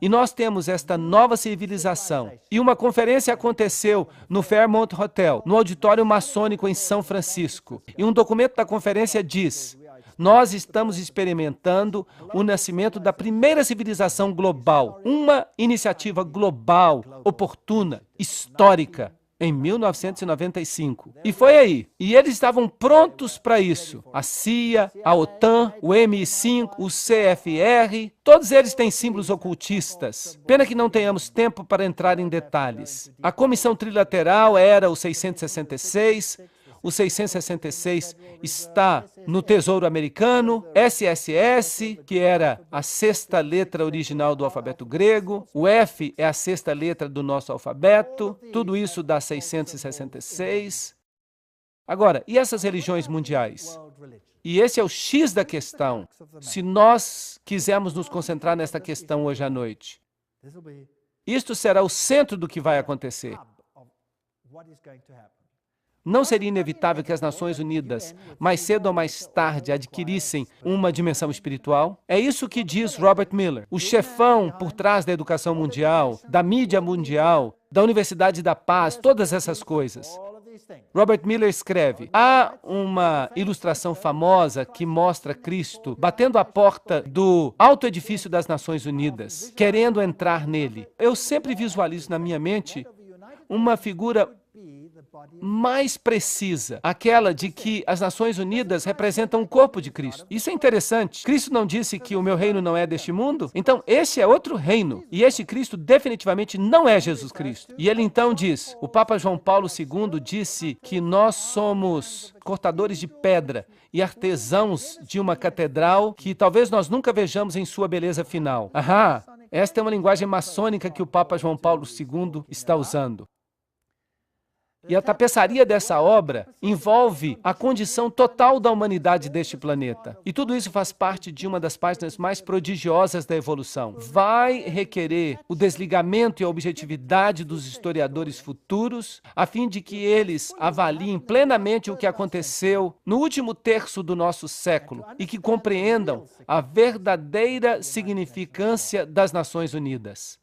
E nós temos esta nova civilização. E uma conferência aconteceu no Fairmont Hotel, no auditório maçônico em São Francisco. E um documento da conferência diz: nós estamos experimentando o nascimento da primeira civilização global, uma iniciativa global, oportuna, histórica, em 1995. E foi aí. E eles estavam prontos para isso. A CIA, a OTAN, o MI5, o CFR, todos eles têm símbolos ocultistas. Pena que não tenhamos tempo para entrar em detalhes. A Comissão Trilateral era o 666, o 666 está no Tesouro Americano, SSS, que era a 6ª letra original do alfabeto grego, o F é a 6ª letra do nosso alfabeto, tudo isso dá 666. Agora, e essas religiões mundiais? E esse é o X da questão, se nós quisermos nos concentrar nesta questão hoje à noite. Isto será o centro do que vai acontecer. Não seria inevitável que as Nações Unidas, mais cedo ou mais tarde, adquirissem uma dimensão espiritual? É isso que diz Robert Miller, o chefão por trás da educação mundial, da mídia mundial, da Universidade da Paz, todas essas coisas. Robert Miller escreve, há uma ilustração famosa que mostra Cristo batendo a porta do alto edifício das Nações Unidas, querendo entrar nele. Eu sempre visualizo na minha mente uma figura mais precisa, aquela de que as Nações Unidas representam o corpo de Cristo. Isso é interessante. Cristo não disse que o meu reino não é deste mundo? Então, esse é outro reino. E este Cristo definitivamente não é Jesus Cristo. E ele então diz, o Papa João Paulo II disse que nós somos cortadores de pedra e artesãos de uma catedral que talvez nós nunca vejamos em sua beleza final. Ahá, esta é uma linguagem maçônica que o Papa João Paulo II está usando. E a tapeçaria dessa obra envolve a condição total da humanidade deste planeta. E tudo isso faz parte de uma das páginas mais prodigiosas da evolução. Vai requerer o desligamento e a objetividade dos historiadores futuros, a fim de que eles avaliem plenamente o que aconteceu no último terço do nosso século e que compreendam a verdadeira significância das Nações Unidas.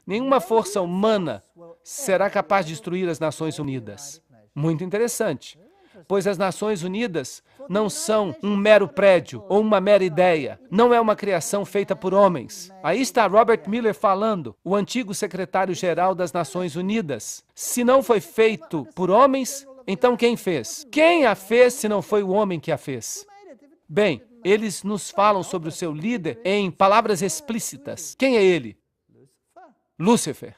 Nenhuma força humana será capaz de destruir as Nações Unidas. Muito interessante. pois as Nações Unidas não são um mero prédio ou uma mera ideia. Não é uma criação feita por homens. Aí está Robert Miller falando, o antigo secretário-geral das Nações Unidas. Se não foi feito por homens, então quem fez? Quem a fez se não foi o homem que a fez? Bem, eles nos falam sobre o seu líder em palavras explícitas. Quem é ele? Lúcifer.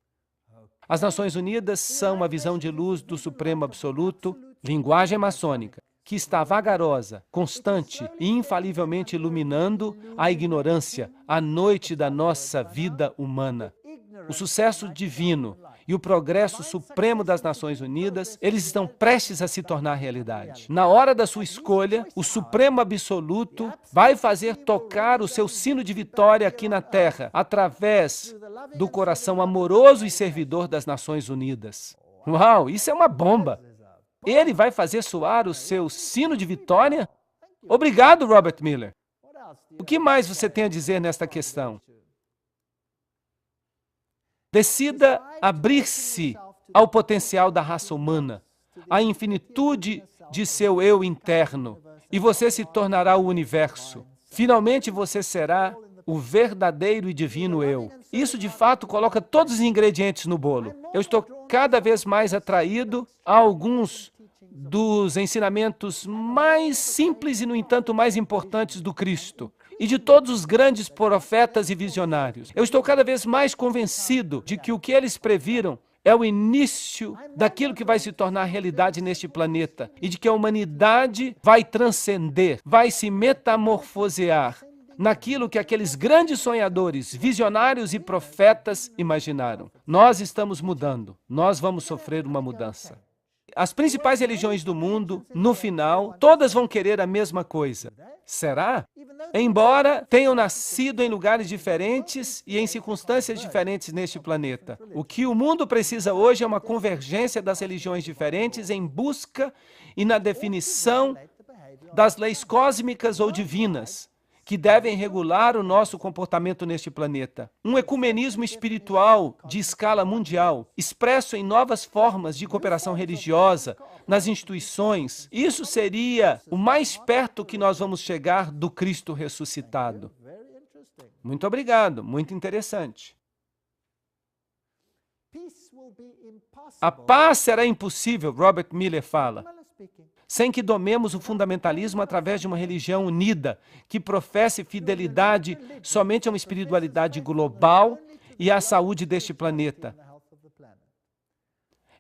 As Nações Unidas são uma visão de luz do Supremo Absoluto, linguagem maçônica, que está vagarosa, constante e infalivelmente iluminando a ignorância, a noite da nossa vida humana. O sucesso divino e o progresso supremo das Nações Unidas, eles estão prestes a se tornar realidade. Na hora da sua escolha, o Supremo Absoluto vai fazer tocar o seu sino de vitória aqui na Terra, através do coração amoroso e servidor das Nações Unidas. Uau, isso é uma bomba! Ele vai fazer soar o seu sino de vitória? Obrigado, Robert Miller. O que mais você tem a dizer nesta questão? Decida abrir-se ao potencial da raça humana, à infinitude de seu eu interno, e você se tornará o universo. Finalmente você será o verdadeiro e divino eu. Isso, de fato, coloca todos os ingredientes no bolo. Eu estou cada vez mais atraído a alguns dos ensinamentos mais simples e, no entanto, mais importantes do Cristo e de todos os grandes profetas e visionários. Eu estou cada vez mais convencido de que o que eles previram é o início daquilo que vai se tornar realidade neste planeta e de que a humanidade vai transcender, vai se metamorfosear naquilo que aqueles grandes sonhadores, visionários e profetas imaginaram. Nós estamos mudando, nós vamos sofrer uma mudança. As principais religiões do mundo, no final, todas vão querer a mesma coisa. Será? Embora tenham nascido em lugares diferentes e em circunstâncias diferentes neste planeta. O que o mundo precisa hoje é uma convergência das religiões diferentes em busca e na definição das leis cósmicas ou divinas que devem regular o nosso comportamento neste planeta. Um ecumenismo espiritual de escala mundial, expresso em novas formas de cooperação religiosa, nas instituições. Isso seria o mais perto que nós vamos chegar do Cristo ressuscitado. Muito obrigado, muito interessante. A paz será impossível, Robert Miller fala, sem que domemos o fundamentalismo através de uma religião unida, que professe fidelidade somente a uma espiritualidade global e à saúde deste planeta.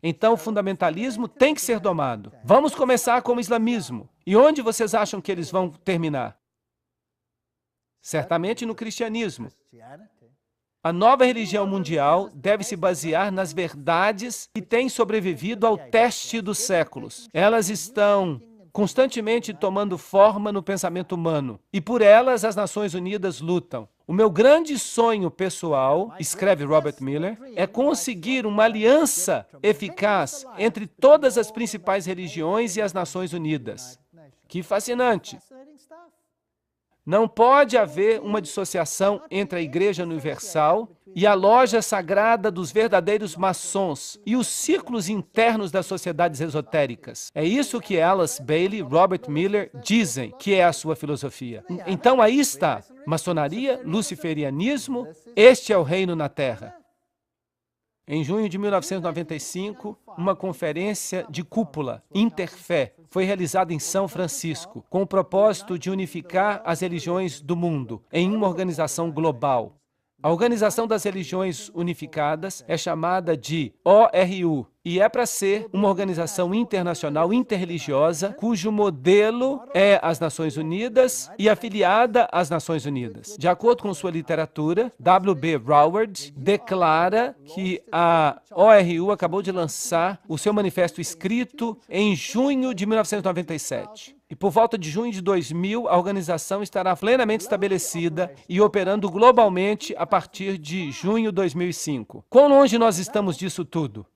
Então, o fundamentalismo tem que ser domado. Vamos começar com o islamismo. E onde vocês acham que eles vão terminar? Certamente no cristianismo. A nova religião mundial deve se basear nas verdades que têm sobrevivido ao teste dos séculos. Elas estão constantemente tomando forma no pensamento humano, e por elas as Nações Unidas lutam. O meu grande sonho pessoal, escreve Robert Miller, é conseguir uma aliança eficaz entre todas as principais religiões e as Nações Unidas. Que fascinante! Não pode haver uma dissociação entre a Igreja Universal e a loja sagrada dos verdadeiros maçons e os círculos internos das sociedades esotéricas. É isso que Alice Bailey e Robert Miller dizem que é a sua filosofia. Então aí está, maçonaria, luciferianismo, este é o reino na Terra. Em junho de 1995, uma conferência de cúpula, Interfé, foi realizada em São Francisco, com o propósito de unificar as religiões do mundo em uma organização global. A Organização das Religiões Unificadas é chamada de ORU e é para ser uma organização internacional interreligiosa cujo modelo é as Nações Unidas e afiliada às Nações Unidas. De acordo com sua literatura, W.B. Broward declara que a ORU acabou de lançar o seu manifesto escrito em junho de 1997. E por volta de junho de 2000, a organização estará plenamente estabelecida e operando globalmente a partir de junho de 2005. Quão longe nós estamos disso tudo?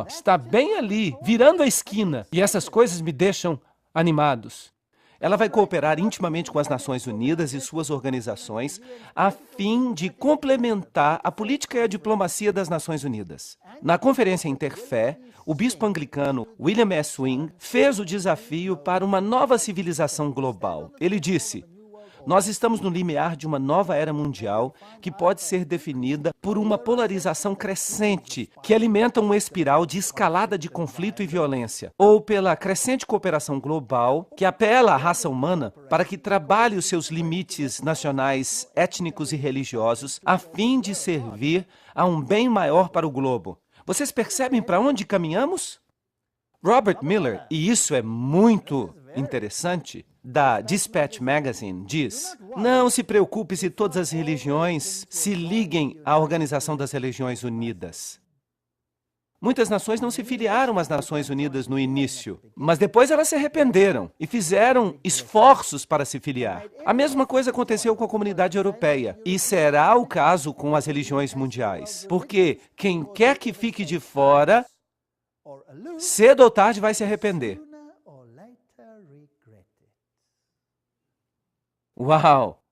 Está bem ali, virando a esquina. E essas coisas me deixam animados. Ela vai cooperar intimamente com as Nações Unidas e suas organizações a fim de complementar a política e a diplomacia das Nações Unidas. Na Conferência Interfé, o bispo anglicano William S. Wing fez o desafio para uma nova civilização global. Ele disse: nós estamos no limiar de uma nova era mundial que pode ser definida por uma polarização crescente que alimenta uma espiral de escalada de conflito e violência, ou pela crescente cooperação global que apela à raça humana para que trabalhe os seus limites nacionais, étnicos e religiosos a fim de servir a um bem maior para o globo. Vocês percebem para onde caminhamos? Robert Miller, e isso é muito interessante, da Dispatch Magazine, diz: não se preocupe se todas as religiões se liguem à Organização das Religiões Unidas. Muitas nações não se filiaram às Nações Unidas no início, mas depois elas se arrependeram e fizeram esforços para se filiar. A mesma coisa aconteceu com a comunidade europeia, e será o caso com as religiões mundiais, porque quem quer que fique de fora, cedo ou tarde vai se arrepender. Uau!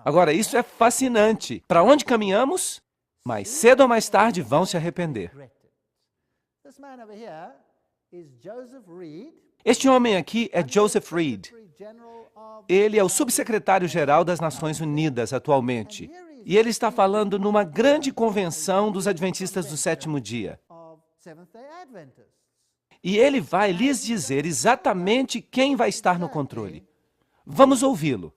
Agora, isso é fascinante. Para onde caminhamos? Mais cedo ou mais tarde vão se arrepender. Este homem aqui é Joseph Reed. Ele é o subsecretário-geral das Nações Unidas atualmente. E ele está falando numa grande convenção dos Adventistas do Sétimo Dia. E ele vai lhes dizer exatamente quem vai estar no controle. Vamos ouvi-lo.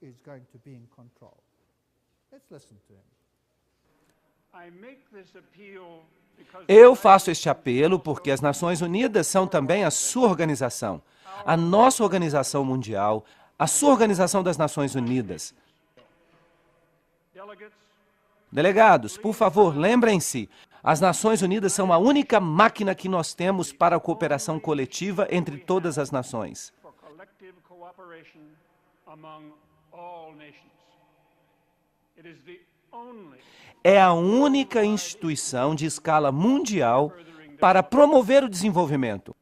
Eu faço este apelo porque as Nações Unidas são também a sua organização, a nossa organização mundial, a sua organização das Nações Unidas. Delegados, por favor, lembrem-se, as Nações Unidas são a única máquina que nós temos para a cooperação coletiva entre todas as nações. É a única instituição de escala mundial para promover o desenvolvimento.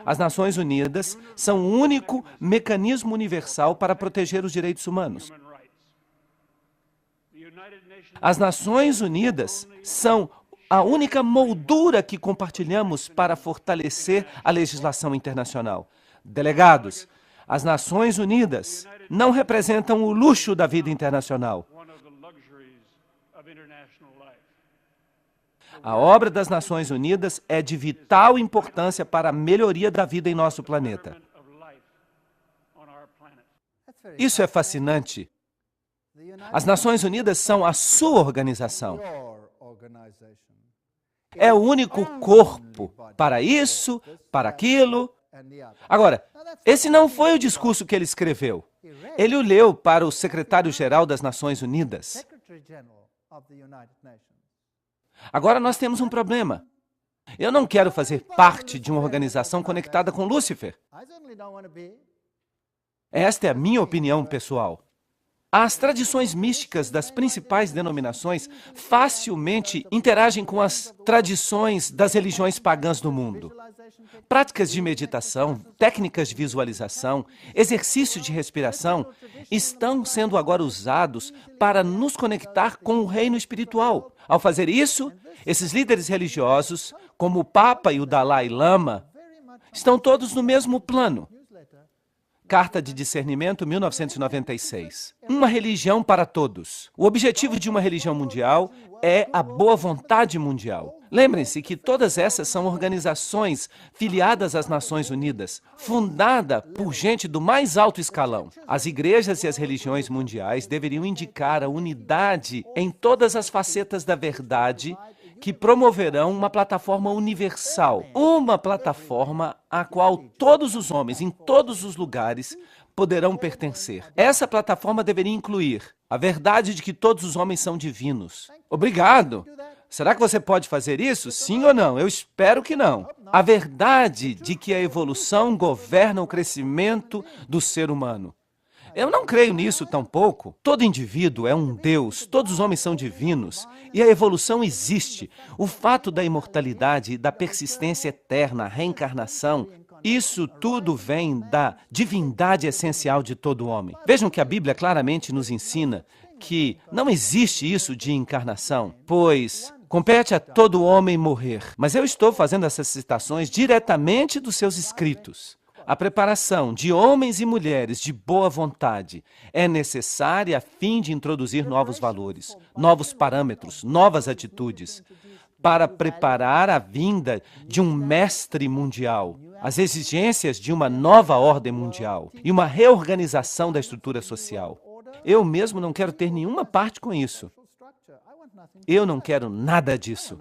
As Nações Unidas são o único mecanismo universal para proteger os direitos humanos. As Nações Unidas são a única moldura que compartilhamos para fortalecer a legislação internacional. Delegados, as Nações Unidas não representam o luxo da vida internacional. A obra das Nações Unidas é de vital importância para a melhoria da vida em nosso planeta. Isso é fascinante. As Nações Unidas são a sua organização. É o único corpo para isso, para aquilo. Agora, esse não foi o discurso que ele escreveu. Ele o leu para o secretário-geral das Nações Unidas. Agora nós temos um problema. Eu não quero fazer parte de uma organização conectada com Lúcifer. Esta é a minha opinião pessoal. As tradições místicas das principais denominações facilmente interagem com as tradições das religiões pagãs do mundo. Práticas de meditação, técnicas de visualização, exercício de respiração estão sendo agora usados para nos conectar com o reino espiritual. Ao fazer isso, esses líderes religiosos, como o Papa e o Dalai Lama, estão todos no mesmo plano. Carta de Discernimento, 1996. Uma religião para todos. O objetivo de uma religião mundial é a boa vontade mundial. Lembrem-se que todas essas são organizações filiadas às Nações Unidas, fundada por gente do mais alto escalão. As igrejas e as religiões mundiais deveriam indicar a unidade em todas as facetas da verdade que promoverão uma plataforma universal, uma plataforma à qual todos os homens, em todos os lugares, poderão pertencer. Essa plataforma deveria incluir a verdade de que todos os homens são divinos. Obrigado! Será que você pode fazer isso? Sim ou não? Eu espero que não. A verdade de que a evolução governa o crescimento do ser humano. Eu não creio nisso tampouco. Todo indivíduo é um Deus, todos os homens são divinos, e a evolução existe. O fato da imortalidade e da persistência eterna, a reencarnação, Isso tudo vem da divindade essencial de todo homem. Vejam que a Bíblia claramente nos ensina que não existe isso de encarnação, pois compete a todo homem morrer. Mas eu estou fazendo essas citações diretamente dos seus escritos. A preparação de homens e mulheres de boa vontade é necessária a fim de introduzir novos valores, novos parâmetros, novas atitudes, para preparar a vinda de um mestre mundial, as exigências de uma nova ordem mundial e uma reorganização da estrutura social. Eu mesmo não quero ter nenhuma parte com isso. Eu não quero nada disso.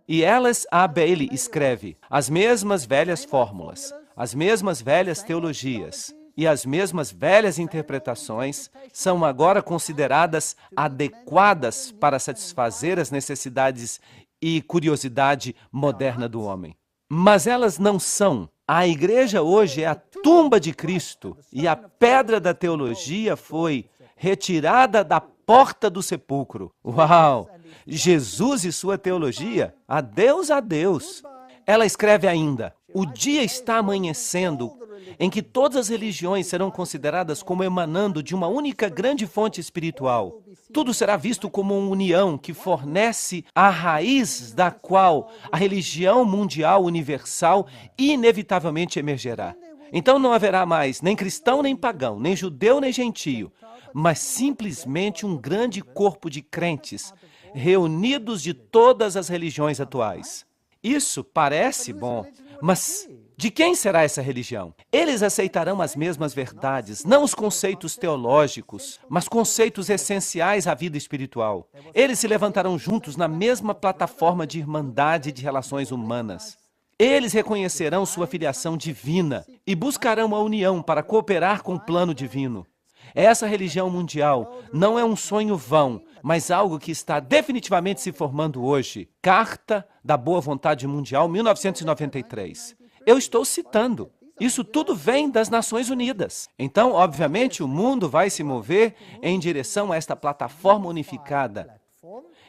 E Alice A. Bailey escreve: as mesmas velhas fórmulas, as mesmas velhas teologias e as mesmas velhas interpretações são agora consideradas adequadas para satisfazer as necessidades e curiosidade moderna do homem. Mas elas não são. A igreja hoje é a tumba de Cristo e a pedra da teologia foi retirada da porta do sepulcro. Uau! Jesus e sua teologia? Adeus, adeus. Ela escreve ainda: o dia está amanhecendo em que todas as religiões serão consideradas como emanando de uma única grande fonte espiritual. Tudo será visto como uma união que fornece a raiz da qual a religião mundial universal inevitavelmente emergerá. Então não haverá mais nem cristão nem pagão, nem judeu nem gentio, mas simplesmente um grande corpo de crentes reunidos de todas as religiões atuais. Isso parece bom, mas de quem será essa religião? Eles aceitarão as mesmas verdades, não os conceitos teológicos, mas conceitos essenciais à vida espiritual. Eles se levantarão juntos na mesma plataforma de irmandade e de relações humanas. Eles reconhecerão sua filiação divina e buscarão a união para cooperar com o plano divino. Essa religião mundial não é um sonho vão, mas algo que está definitivamente se formando hoje. Carta da Boa Vontade Mundial, 1993. Eu estou citando. Isso tudo vem das Nações Unidas. Então, obviamente, o mundo vai se mover em direção a esta plataforma unificada.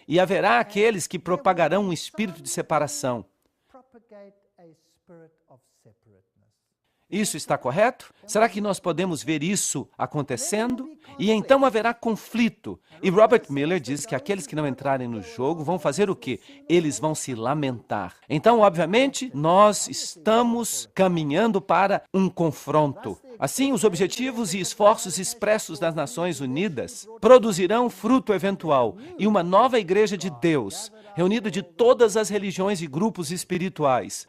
E haverá aqueles que propagarão um espírito de separação. Isso está correto? Será que nós podemos ver isso acontecendo? E então haverá conflito. E Robert Miller diz que aqueles que não entrarem no jogo vão fazer o quê? Eles vão se lamentar. Então, obviamente, nós estamos caminhando para um confronto. Assim, os objetivos e esforços expressos das Nações Unidas produzirão fruto eventual e uma nova igreja de Deus, reunida de todas as religiões e grupos espirituais.